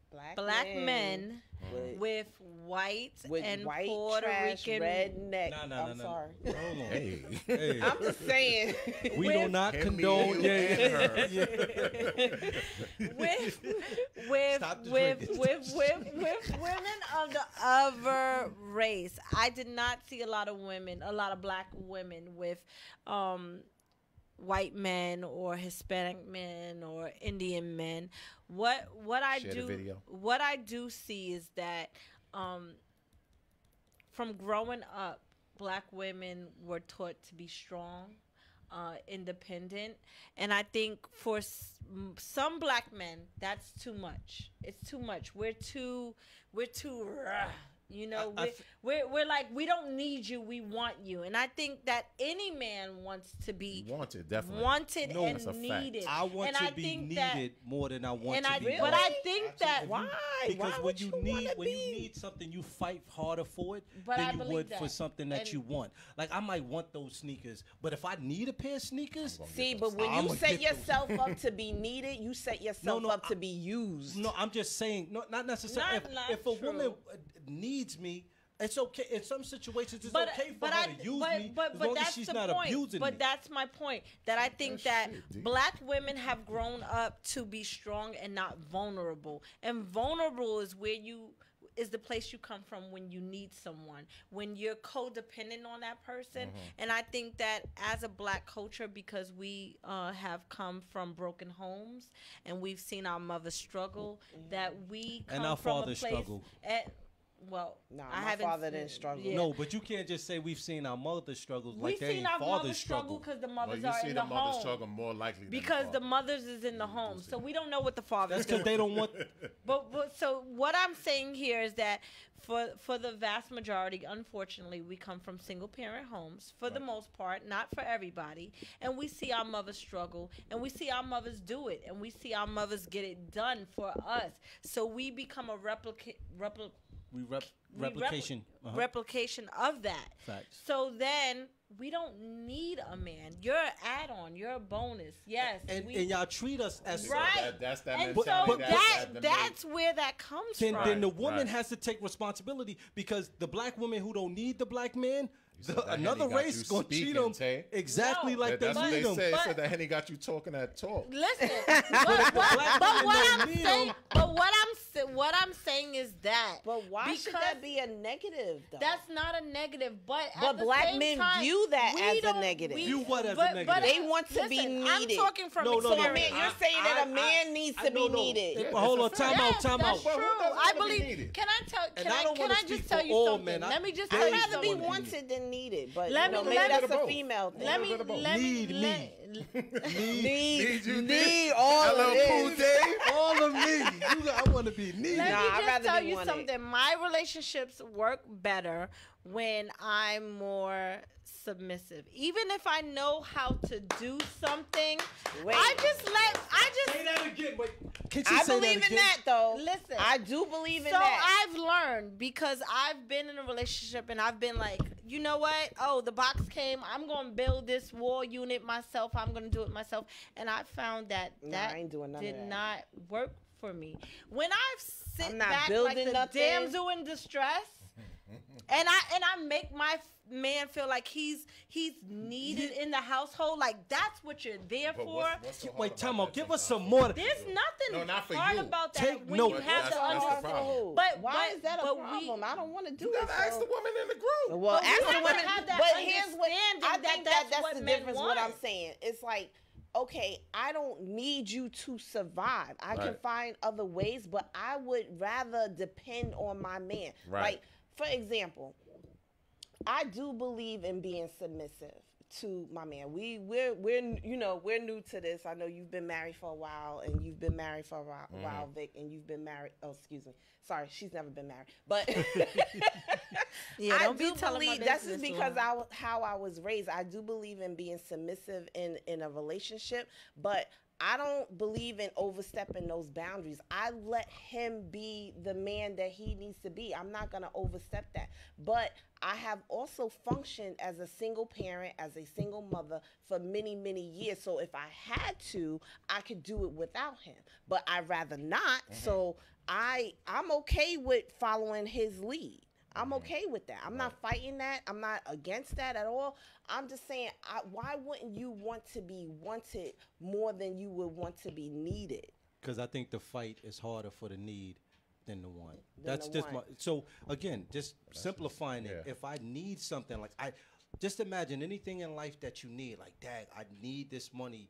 black men men with white with and white Puerto trash Rican redneck. No, I'm sorry. Hold on. Hey. Hey. I'm just saying. We do not Him, me, condone. you, and Yeah, her. with Stop the with women of the other race. I did not see a lot of black women with white men or Hispanic men or Indian men. What I Share the do video. what I do see is that from growing up, black women were taught to be strong, independent, and I think for some black men that's too much. It's too much. We're too raw. You know, we're like, we don't need you, we want you. And I think that any man wants to be Wanted, definitely. wanted No, and that's a fact. needed. I want and to I be think that- needed more than I want and to I, be. Really? but I think that Why? Because Why when would you wanna need when you be? need something, you fight harder for it But I than you believe would for that. something that And- you want. Like I might want those sneakers, but if I need a pair of sneakers, See, but when I'ma you set get those. yourself up to be needed, you set yourself No, up to be used. no, I'm just saying, no, not necessarily. Not If a true. woman needs me, it's okay. In some situations, it's but okay for but her I to use but, me but, as but long that's as she's the not point. abusing But me. that's my point. That I think that shit, dude. black women have grown up to be strong and not vulnerable. And vulnerable is where you is the place you come from when you need someone, when you're codependent on that person. Mm-hmm. And I think that as a black culture, because we have come from broken homes and we've seen our mothers struggle, that we come And our from fathers a place struggle. well, Nah, I my haven't father seen- didn't struggle. yeah. No, but you can't just say we've seen our mothers struggles like We've they seen ain't our mothers fathers struggle struggle. because the Well, mothers you are see in the the mother home. struggle more likely than Because the father. mothers is in the home, so we don't know what the fathers That's because do. they don't want. But so what I'm saying here is that for the vast majority, unfortunately, we come from single parent homes for the most part, not for everybody, and we see our mothers struggle, and we see our mothers do it, and we see our mothers get it done for us. So we become a Replication. Uh-huh. replication of that. Facts. So then we don't need a man. You're an add-on. You're a bonus. Yes. And y'all treat us as right. That's that and mentality so that that's where that comes Then, from. then the Right, woman right. has to take responsibility because the black women who don't need the black man, said that another Henny got race you gonna treat speaking, them Tay. exactly No, like they That's what need they them. said. They But- said that Henny got you talking that talk. Listen, black but women what don't I'm need saying, them. but what I'm saying is that. But why should because that be a negative, though? That's not a negative, but But at the black same men time, view that we as a don't- negative. View what as a but- negative? They want to be listen, needed. I'm talking from No, no, no. experience. Man, you're saying that a man needs to be no. needed. But hold on, That's a time fact. out, Yes, time that's out. But who true. doesn't I wanna be believe. needed? Can I tell? And I don't Can wanna I just speak tell for you all something? men. Let me just I'd tell I'd you rather be something. wanted than needed, but Let you know, me- maybe let me- that's bit of a both. female thing. Let me bit of both. let me Need me. Need you, need all LL of Cool this. J. All of me. I want to be needed. Let Nah, me I'd just rather tell be you wanted. something. My relationships work better when I'm more submissive. Even if I know how to do something, Wait. Say that again. Wait. Can you I say believe that in again? that, though. Listen. I do believe in So that. I've learned because I've been in a relationship and I've been like, you know what? Oh, the box came. I'm going to build this wall unit myself. I'm going to do it myself. And I found that Nah, that I ain't doing none of did that. not work for me. When I sit I'm not back like building the nothing. damsel in distress, and I make my man feel like he's needed in the household, like that's what you're there But for. what's so hard Wait, about time that out. Give us sometimes? some more. There's nothing No, not for hard you. about that Take when note. you have That's the the understanding. problem. But Why is that a but we- problem? I don't want to do You it. gotta ask so- the woman in the group. Well, But we ask have the to women. have that But here's what understanding I that think that's that's what the men difference. want. What I'm saying, it's like okay, I don't need you to survive. I can Right. find other ways, but I would rather depend on my man. Right. Like, for example, I do believe in being submissive to my man. We're new to this. I know you've been married for a while, and you've been married for a while, Vic, and you've been married. Oh, excuse me. Sorry, she's never been married, but Yeah, I don't do be telling my believe that's just business, because Lord. how I was raised. I do believe in being submissive in a relationship, but I don't believe in overstepping those boundaries. I let him be the man that he needs to be. I'm not going to overstep that. But I have also functioned as a single parent, as a single mother for many, many years. So if I had to, I could do it without him. But I'd rather not. So I'm okay with following his lead. I'm okay with that. I'm not fighting that. I'm not against that at all. I'm just saying, why wouldn't you want to be wanted more than you would want to be needed? Because I think the fight is harder for the need than the want. Than That's the just want. my. So again, just simplifying it. yeah. If I need something, like I just imagine anything in life that you need. Like, Dad, I need this money.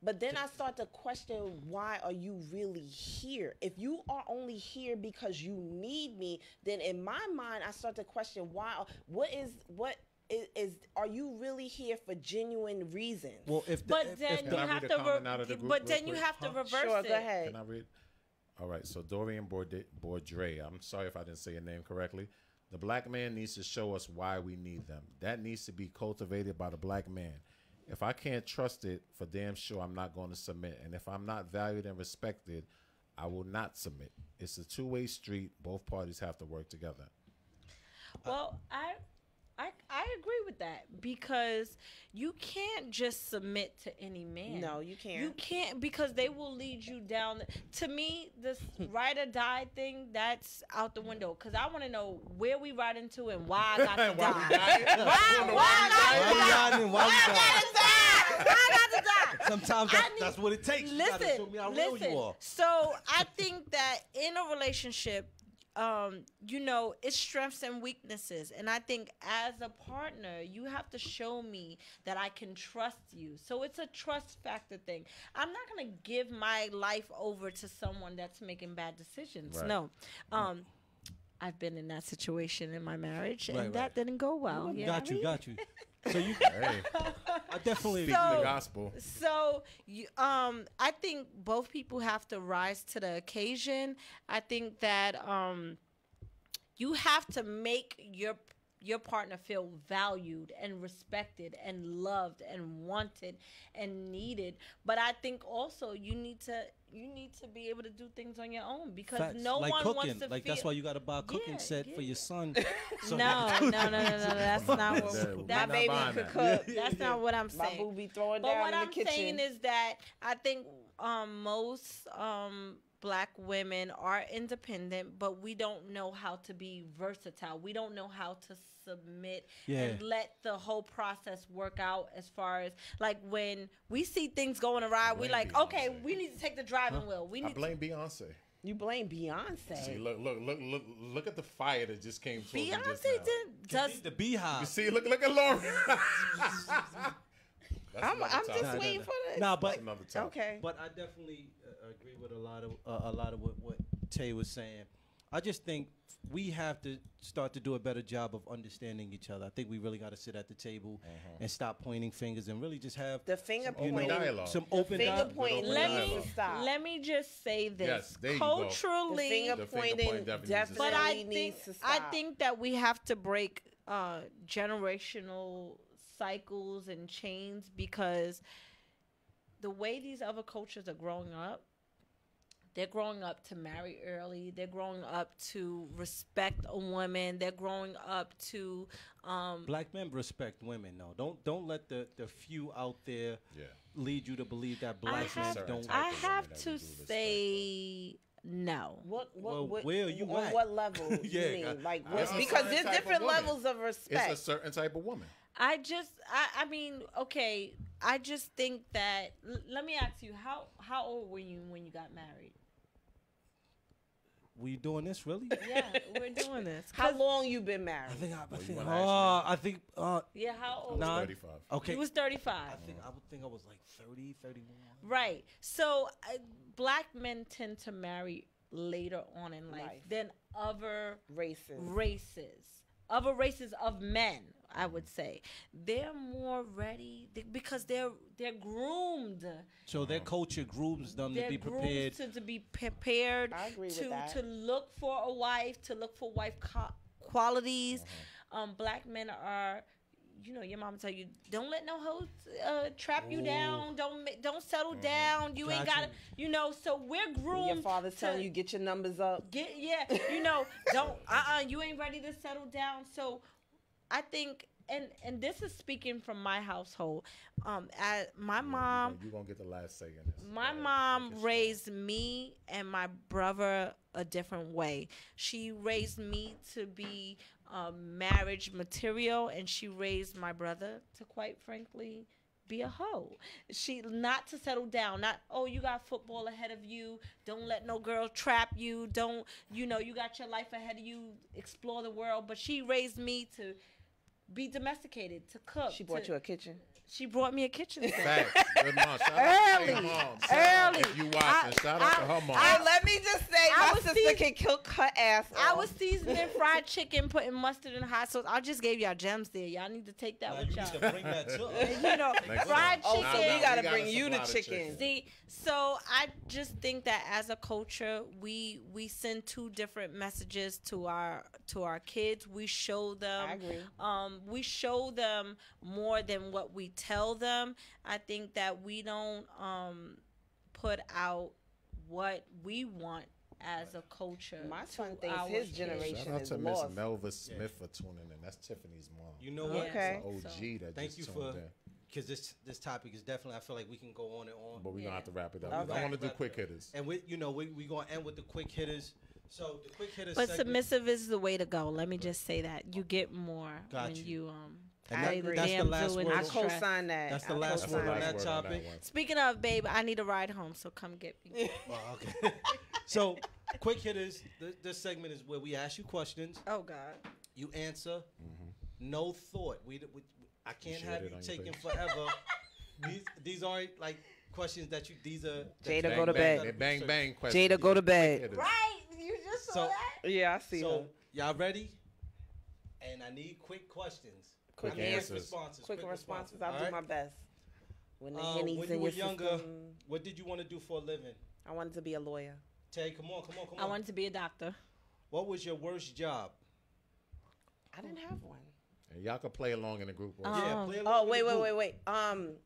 But then I start to question, why are you really here? If you are only here because you need me, then in my mind I start to question, what is are you really here for genuine reasons? Well, if But then Can you I read have a to. comment out of the group But real then you quick? have to reverse Sure, it. go ahead. Can I read? All right, so Dorian Bourdre, I'm sorry if I didn't say your name correctly. The black man needs to show us why we need them. That needs to be cultivated by the black man. If I can't trust it, for damn sure I'm not going to submit. And if I'm not valued and respected, I will not submit. It's a two-way street. Both parties have to work together. Well, I agree with that, because you can't just submit to any man. No, you can't. You can't, because they will lead you down. To me, this ride or die thing, that's out the window, because I want to know where we ride into and why I got to die. Why I got to die? Sometimes that's what it takes. You gotta show me how real Listen. you are. So I think that in a relationship, it's strengths and weaknesses. And I think as a partner, you have to show me that I can trust you. So it's a trust factor thing. I'm not going to give my life over to someone that's making bad decisions. Right. No. I've been in that situation in my marriage, and Right, that right. didn't go well. Got you. So you, Hey, I definitely. the gospel. So, I think both people have to rise to the occasion. I think that you have to make your partner feel valued and respected and loved and wanted and needed. But I think also you need to be able to do things on your own, because Facts. no like one cooking. wants to Like feel. that's why you got to buy a cooking set for your son. So No, that's not what. We're My not baby buying could that. cook. That's not what I'm My saying. boo be throwing But down what in I'm the kitchen. saying is that I think most black women are independent, but we don't know how to be versatile. We don't know how to submit and let the whole process work out, as far as like when we see things going awry, we Blame like, Beyonce. okay, we need to take the driving wheel. We I need blame Beyonce. You blame Beyonce. See, look at the fire that just came to. through. Beyonce does. the beehive. You see, look at Lauren. I'm just waiting for this. Nah, but another topic. Okay. But I definitely agree with a lot of what Tay was saying. I just think we have to start to do a better job of understanding each other. I think we really got to sit at the table and stop pointing fingers and really just have The finger open pointing. dialogue. some open Finger dialogue. pointing Let needs me- to stop. Let me just say this. Yes, there you go. The Culturally, finger The finger pointing pointing definitely definitely but I needs think to stop. that we have to break generational cycles and chains, because the way these other cultures are growing up, they're growing up to marry early. They're growing up to respect a woman. They're growing up to Black men respect women. No, don't let the few out there Yeah. lead you to believe that I black men have, don't. I of have women that to we do respect, say no. What Well, where are you on at? what level Yeah, you mean? Like There's a because certain there's type of different woman. levels of It's respect. a certain type of woman. I mean, okay. I just think that. Let me ask you, how old were you when you got married? we doing this really? Yeah, we're doing this. How long you been married? I think Yeah, how old? Nah. 35. okay. He was 35. I would think I was like 30, 31. Right. So black men tend to marry later on in life than other Races. other races of men. I would say they're more ready because they're groomed. So their culture grooms them to They're be prepared. groomed to be prepared. I agree with to that. to look for a wife, to look for wife qualities. Black men are. You know, your mama tell you, don't let no hoes trap you down. Don't settle down. You ain't Gotcha. gotta. You know, so we're groomed. Your father's telling you get your numbers up. You know, don't. You ain't ready to settle down. So, I think, and this is speaking from my household. My mom. You gonna get the last say in this. My mom raised me and my brother a different way. She raised me to be marriage material, and she raised my brother to, quite frankly, be a hoe. She not to settle down. Not, oh, you got football ahead of you. Don't let no girl trap you. Don't, you got your life ahead of you. Explore the world. But she raised me to be domesticated, to cook. She bought you a kitchen. She brought me a kitchen set. Facts. Good mom. Shout out to your mom. Early. If you watching, shout out to her mom. Hey, let me just say, I my was sister can cook her ass off. I was seasoning fried chicken, putting mustard and hot sauce. I just gave y'all gems there. Y'all need to take that Now, with you y'all. need to bring that to us. You know, Next fried time. chicken. So we gotta We bring you the supply chicken. See, so I just think that as a culture, we send two different messages to our kids. We show them. I agree. We show them more than what we tell them. I think that we don't put out what we want as a culture. My son to thinks our his kids. generation Shout out is to Miss lost. Melva Smith for tuning in. That's Tiffany's mom. You know Yeah. what? Okay. That's an OG that Thank you just for tuned in. because this topic is definitely. I feel like we can go on and on. But we're gonna have to wrap it up. Okay. I want to do quick hitters. And we gonna end with the quick hitters. So the quick hitters. But segment, submissive is the way to go. Let me just say that you get more Got when you. you And I play agree. that's the damsel last in word. I That's distress. co-sign that. That's the I last co-sign word on that. that topic. Speaking of, babe, I need a ride home, so come get me. Oh, okay. So quick hitters. This segment is where we ask you questions. Oh God. You answer. No thought. I can't share have it you on your taking page. forever. These aren't like questions that you. These are Jada, that go to bed. They're bang bang questions. Jada, go to bed. Quick hitters. Right? You just saw So- that? Yeah, I see her. So y'all ready? And I need quick questions. Quick I mean, answers. responses. Quick responses. I'll all do right? my best. When the henny's when in you were your younger, system, what did you want to do for a living? I wanted to be a lawyer. Tay, come on. I wanted to be a doctor. What was your worst job? I didn't have one. And y'all can play along in the group. Yeah, play along Oh, with wait, the wait, group. wait.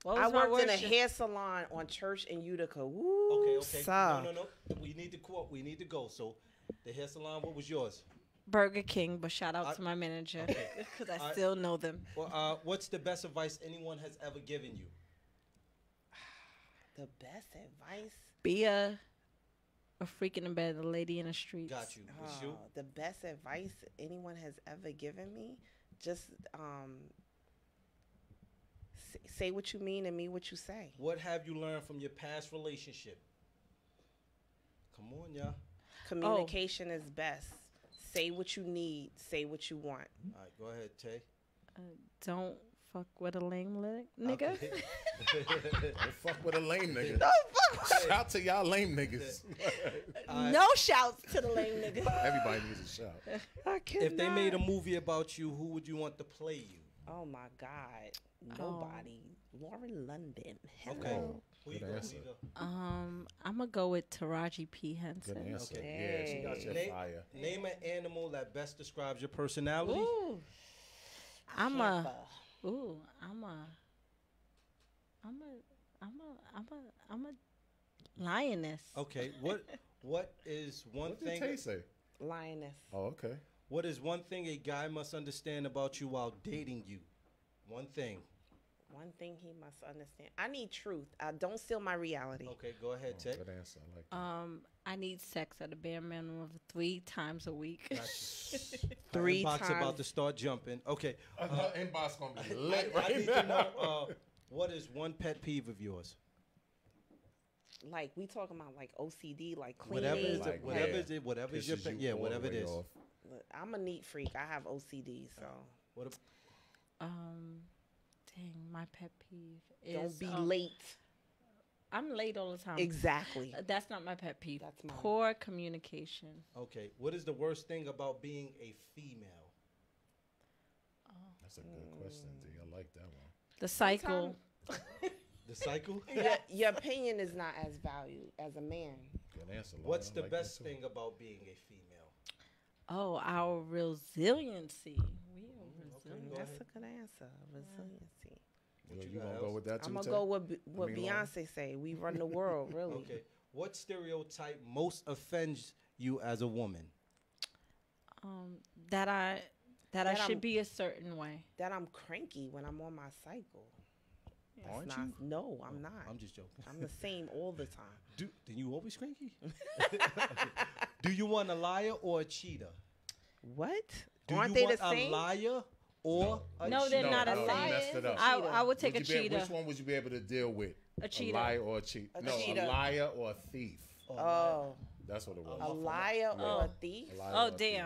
What I was my worked in a worst- hair salon on Church in Utica. Woo, Okay. sir. No. We need to quote. We need to go. So, the hair salon. What was yours? Burger King, but shout out to my manager Okay. because I All still know them. Well, what's the best advice anyone has ever given you? The best advice. Be a freak in the bed, a lady in the streets. Got you. It's you. The best advice anyone has ever given me, just say what you mean and mean what you say. What have you learned from your past relationship? Come on, y'all. Communication is best. Say what you need. Say what you want. All right, go ahead, Tay. Don't fuck with a lame nigga. Okay. Don't fuck with a lame nigga. Shout out to y'all lame niggas. No shouts to the lame nigga. Everybody needs a shout. If they made a movie about you, who would you want to play you? Oh my God, nobody. Lauren London. Hello. Okay. Who you Good go? answer. I'm gonna go with Taraji P. Henson. Good answer. Okay. Yeah, she got your Name, fire. name an animal that best describes your personality. Ooh. I'm Panther. a lioness. Okay. What is one What did thing? Tay say? Lioness. Oh, okay. What is one thing a guy must understand about you while dating you? One thing. One thing he must understand. I need truth. Don't steal my reality. Okay, go ahead, Tay. Good answer. I like that. I need sex at a bare minimum of 3 times a week. Three Inbox times. about to start jumping. Okay. Her inbox gonna be I lit need right to now. know what is one pet peeve of yours? Like we talking about like OCD, like Whatever cleaning. is Like, it, whatever yeah. is it, whatever is your Pisses you yeah, all the whatever it way is. off. Look, I'm a neat freak. I have OCD, so What Dang, my pet peeve don't is be late. I'm late all the time. Exactly. That's not my pet peeve. That's mine. Poor communication. okay, what is the worst thing about being a female? That's a good question, D. I like that one. The cycle. The cycle? Your opinion is not as valued as a man. Good answer. Lauren. What's I the like best that too. thing about being a female? Oh, our resiliency. We are resilient. Go That's ahead. a good answer. Resiliency. You got gonna else? go with that too? I'm gonna Tay? go with what I mean, Lauren? Beyonce say. We run the world, really. Okay. What stereotype most offends you as a woman? That I That should I'm- be a certain way. That I'm cranky when I'm on my cycle. That's Aren't not, you? No, I'm not. I'm just joking. I'm the same all the time. Then you always cranky? Do you want a liar or a cheater? What? Do Aren't you they want the same? a liar or a No, cheater? they're not a no, you liar. messed it up. I would take a Would you be- cheater. Which one would you be able to deal with? A cheater. A liar or a cheat? No, cheater. a liar or a thief. Oh, That's what it was. a liar or a A thief? liar Oh or a thief.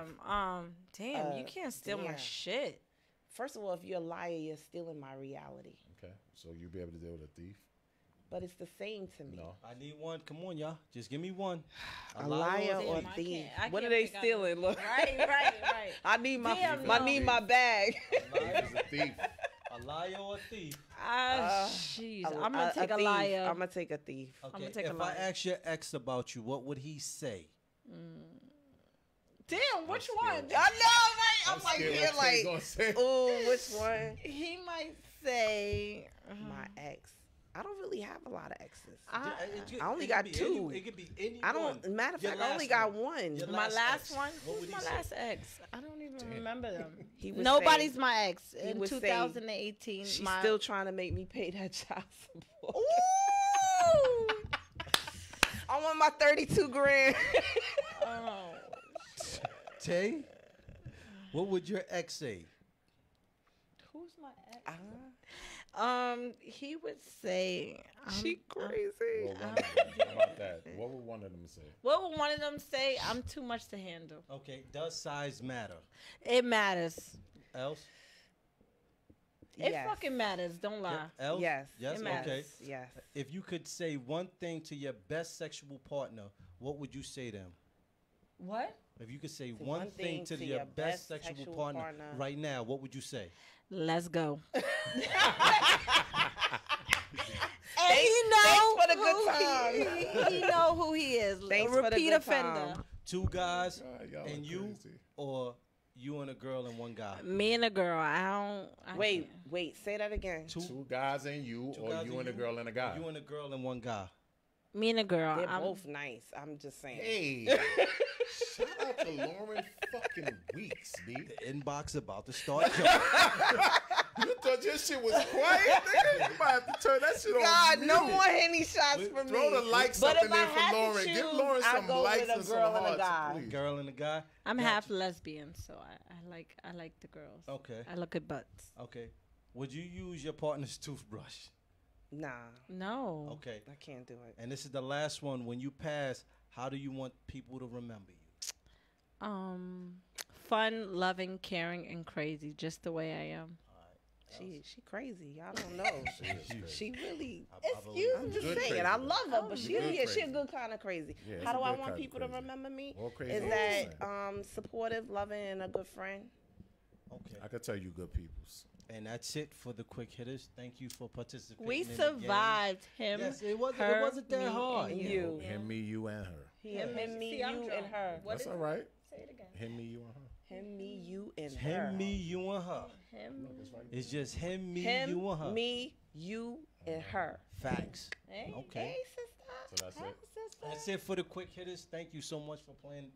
damn! You can't steal my damn. shit. First of all, if you're a liar, you're stealing my reality. Okay, so you be able to deal with a thief? But it's the same to me. No. I need one. Come on, y'all. Just give me one. A liar or a Damn, I thief? can't- I What can't are they pick out stealing? Look, Right. I need my, Damn, I no. need my bag. Thief is a thief. A liar or a thief? Jeez, I'm gonna take a thief. liar. I'm gonna take a thief. Okay. gonna take a if I liar. ask your ex about you, what would he say? Damn, which one? I know, right? I'm like scared here, what Tay gonna like, say. ooh, which one? He might say. My ex. I don't really have a lot of exes. It only could got be two. It could be any I don't. one. Matter of Your fact, I only last got one. Your My last ex. one. What would Who's he my say? last ex? I don't even remember them. He would Nobody's say- my ex. In would say 2018, She's my still trying to make me pay that child support. Ooh! I want my 32 grand. Oh. Tay, what would your ex say? Who's my ex? Uh-huh. He would say, She crazy. Well, one of them. How about that? What would one of them say? what would one of them say? I'm too much to handle. Okay, does size matter? It matters. Else? It Yes. fucking matters. Don't lie. Else? Yes. Yes. It Okay. matters. Yes. If you could say one thing to your best sexual partner, what would you say to them? What? If you could say one thing to your your best best sexual sexual partner, partner. right now, what would you say? Let's go. Thanks- he know thanks for the good who time. He know who he is. Thanks A for the repeat good offender. time. Two guys God, y'all and are you, crazy. or you and a girl and one guy? Me and a girl. I Wait, can't. wait. Say that again. Two guys and you, Two or guys you and a girl and a guy. You and a girl and one guy. Me and a girl. They're I'm- both nice. I'm just saying. Hey, shout out to Lauren fucking Weeks, B. The inbox about to start. You thought your shit was quiet, nigga? You might have to turn that shit on. God, no mute. more Henny shots for me. Throw the likes But up if in I there for had to Lauren. Give choose, Lauren I'd some go likes with a and some girl and a hearts, guy. please. Girl and a guy. I'm Gotcha. half lesbian, so I like the girls. Okay. I look at butts. Okay. Would you use your partner's toothbrush? Nah, No. Okay. I can't do it. And this is the last one. When you pass, how do you want people to remember you? Fun, loving, caring, and crazy, just the way I am. She crazy. Y'all don't know. she really. I believe I'm it. just Good saying. crazy, I though. love her, but she Good she a crazy. good kind of crazy. Yeah, it's How a do I good want kind of people to crazy. remember me? More crazy Is than that supportive, loving, and a good friend? Okay. I could tell you good peoples. And that's it for the quick hitters. Thank you for participating. We in the survived him. Yes, it wasn't. her, It wasn't that me, hard. and You. Him, me, you, and her. Him, and me, See, I'm you, drunk. and her. That's all right. Say it again. Him, me, you, and her. Him, me, you, and her. Him, me, you, and her. Him. It's just him, me, Him, you, and her. me, you, and her. Facts. Hey, Okay. Hey, sister. So that's it. Sister. That's it for the quick hitters. Thank you so much for playing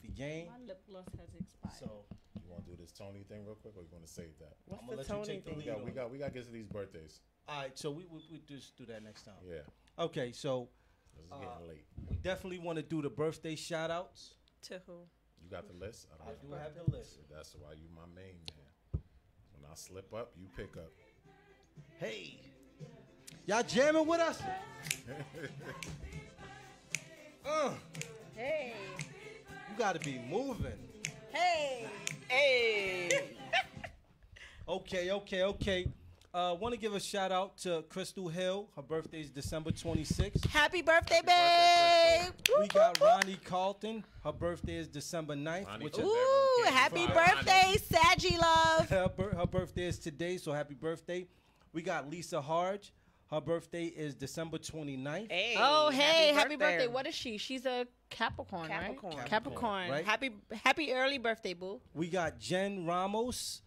the game. My lip gloss has expired. So You want to do this Tony thing real quick, or you want to save that? What's I'm gonna the let you Tony take the thing? lead. We got to get to these birthdays. all right, so we just do that next time. Yeah, Okay, so this is getting late. we definitely want to do the birthday shout outs. To who? You got the list? I do have the list. That's why you my main man. When I slip up, you pick up. Hey, y'all jamming with us? Hey. You got to be moving. Hey. Hey. Okay. Want to give a shout out to Crystal Hill. Her birthday is December 26th. Happy birthday, birthday, babe. We got Ronnie Carlton. Her birthday is December 9th. Ronnie Which Carlton. is Ooh, Everyone happy can't birthday, Saggy Love. her birthday is today, so happy birthday. We got Lisa Harge. Her birthday is December 29th. Hey. Oh, hey, happy birthday. What is she? She's a Capricorn, Capricorn. right? Capricorn. Right. Happy early birthday, boo. We got Jen Ramos.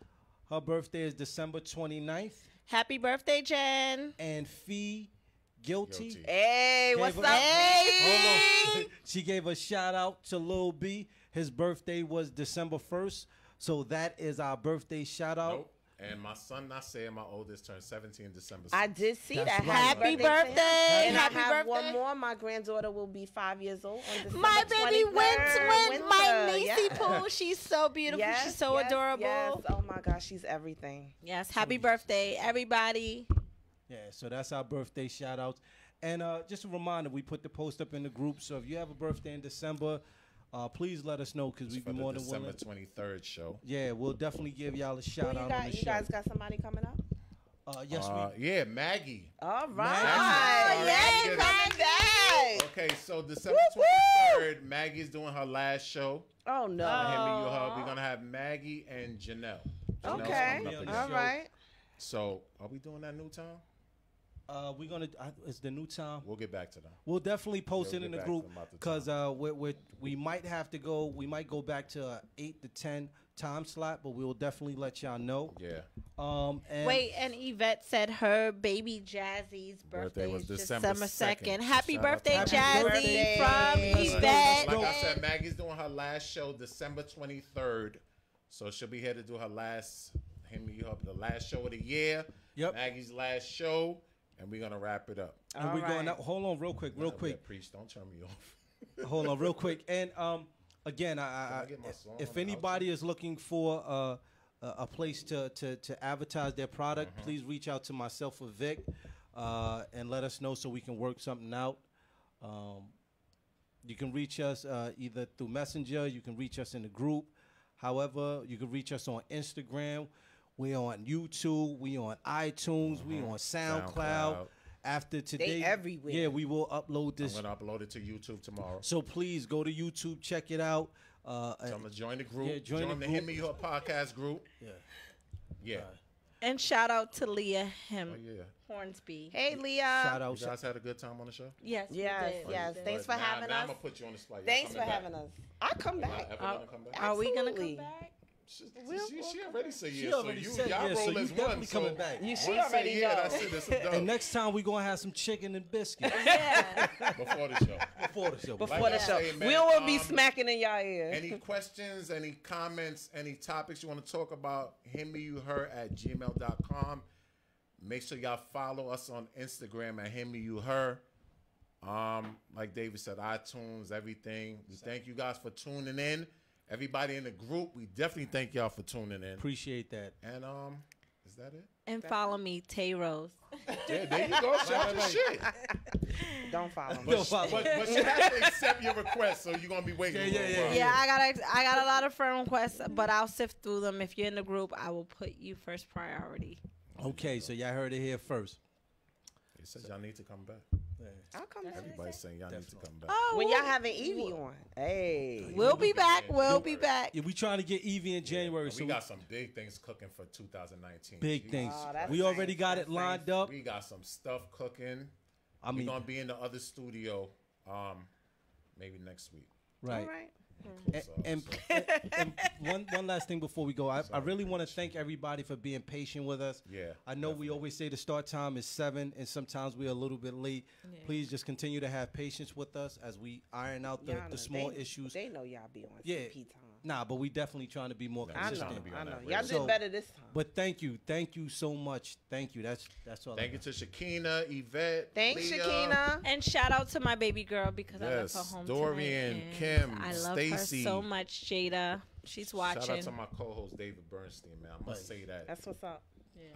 Her birthday is December 29th. Happy birthday, Jen. And Fee Guilty. Hey, what's Gave up? a- Hey. Hold on. She gave a shout out to Lil B. His birthday was December 1st. So that is our birthday shout out. Nope. And my son, Nasir, my oldest, turned 17 December 6th. I did see That's that. right. Happy to him. birthday. And Happy I have birthday. one more. My granddaughter will be 5 years old on December My baby 23rd. Win, my Winter. niecey Pooh. She's so beautiful. Yes, She's so yes, adorable. Yes. Oh my gosh, she's everything. Yes, happy birthday, everybody. Yeah, so that's our birthday shout outs. And just a reminder, we put the post up in the group. So if you have a birthday in December, please let us know because we'd for be the more than December willing. 23rd show. Yeah, we'll definitely give y'all a shout Who out you on got? the You show. guys got somebody coming up? Yes, Yeah, Maggie. All Maggie. right. Maggie. Yay, coming back. Okay, so December Woo, woo. 23rd, Maggie's doing her last show. Oh no. Him and you, her. We're gonna have Maggie and Janelle. Janelle's Okay. coming up in the All show. right. So, are we doing that new time? we're gonna. It's the new time. We'll get back to that. We'll definitely post We'll it in get the back group to them about the because we might have to go. We might go back to a 8 to 10 time slot, but we will definitely let y'all know. Yeah. And Wait, and Yvette said her baby Jazzy's birthday was is December December 2nd. 2nd. Happy Shout out birthday, to Happy Jazzy, birthday. from Like Yvette. Like I said, Maggie's doing her last show December 23rd. So she'll be here to do her last, the last show of the year. Yep. Maggie's last show. And we're going to wrap it up. and we're going out. Hold on, real quick. Yeah, Preach, don't turn me off. Hold on, real quick. And again, I get my song if on the anybody is looking for a place to advertise their product, please reach out to myself or Vic and let us know so we can work something out. You can reach us either through Messenger. You can reach us in the group. However, you can reach us on Instagram. We're on YouTube. We on iTunes. We on SoundCloud. After today, everywhere. Yeah, we will upload I'm this. going to upload it to YouTube tomorrow. So please go to YouTube, check it out. So I'm going to join the group. Yeah, join the the group. Hit Me Your podcast group. Yeah. Yeah. And shout out to Leah Oh, yeah. Hornsby. Hey, Leah. Shout out. You guys had a good time on the show? Yes, we Yes, did. yes. We did. Thanks for Now- having now us. I'm going to put you on the spot. Y'all Thanks for coming back? having us. I come Y'all back. ever gonna come back? Are we gonna Absolutely. come back? She already said She yes. already so said y'all yes, so roll you as definitely one. coming so back. You one she say already yeah, know. that's it. That's a dub. And next time we're gonna have some chicken and biscuits Before the show. before the show. Before Like the I show. say, man, We don't want to be um, smacking in y'all ear. Any questions, any comments, any topics you want to talk about, himmeyouher@gmail.com. Make sure y'all follow us on Instagram at himmeyouher. Like David said, iTunes, everything. We thank you guys for tuning in. Everybody in the group, we definitely thank y'all for tuning in. Appreciate that. And is that it? And follow me, Tay Rose. Yeah, there you go. Shout your shit. Don't follow me. But she has to accept your request, so you're gonna be waiting. Yeah, a little yeah, while. Yeah, I got a lot of friend requests, but I'll sift through them. If you're in the group, I will put you first priority. Okay, so y'all heard it here first. He says y'all need to come back. I'll come back. Everybody's saying y'all need to come back. Oh, When y'all having Evie on. Hey. we'll be back. We'll be back. Yeah, we trying to get Evie in January, so we got some big things cooking for 2019. big things. Oh, that's We already nice. got That's it lined up. We got some stuff cooking. I We're mean, gonna be in the other studio, maybe next week. right. All right. And one last thing before we go, I really want to thank everybody for being patient with us. Yeah, I know we always say the start time is 7, and sometimes we're a little bit late. Yeah. Please just continue to have patience with us as we iron out Y'all know, the small they- issues. They know y'all be on Yeah. CP time. Nah, but we definitely trying to be more I I know. consistent. be I on know. that Y'all radio. did So- better this time. But thank you so much. Thank you. That's all. Thank you to Shakina, Yvette. Thanks, Leah. Shakina. And shout out to my baby girl because I left her Yes, home Dorian, tonight, Kim, and I love Stacy. her so much, Jada. She's Shout out watching. to my co-host David Bernstein, man. I must say that. That's what's up.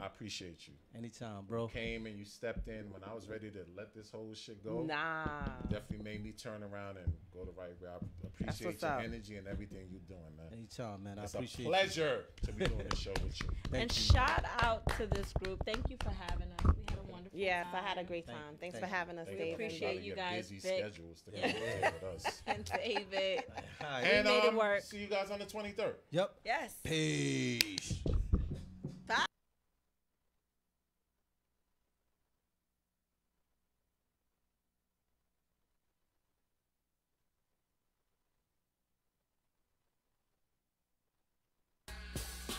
I appreciate you. Anytime, bro. Came and you stepped in when I was ready to let this whole shit go. Nah. Definitely made me turn around and go the right way. I appreciate what's your up. energy and everything you're doing, man. Anytime, man. It's I appreciate a pleasure to be doing this show with you. And shout out to this group. Thank you for having us. We had a wonderful Yes, time. I had a great time. Thanks for having us, Thank David. you. appreciate Out of you your guys, busy Vic. schedules to come here with us. And David. And made it work. see you guys on the 23rd. Yep. Yes. Peace. Bye.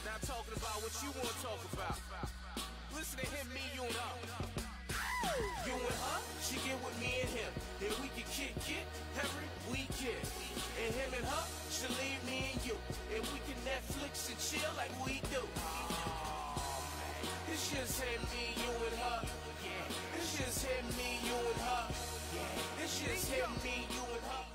Now talking about what you want to talk about. Listen to him, me, you and her. You and her, she get with me and him. And we can kick it every weekend. And him and her, she leave me and you. And we can Netflix and chill like we do. It's just him, me, you and her. It's just him, me, you and her. It's just him, me, you and her.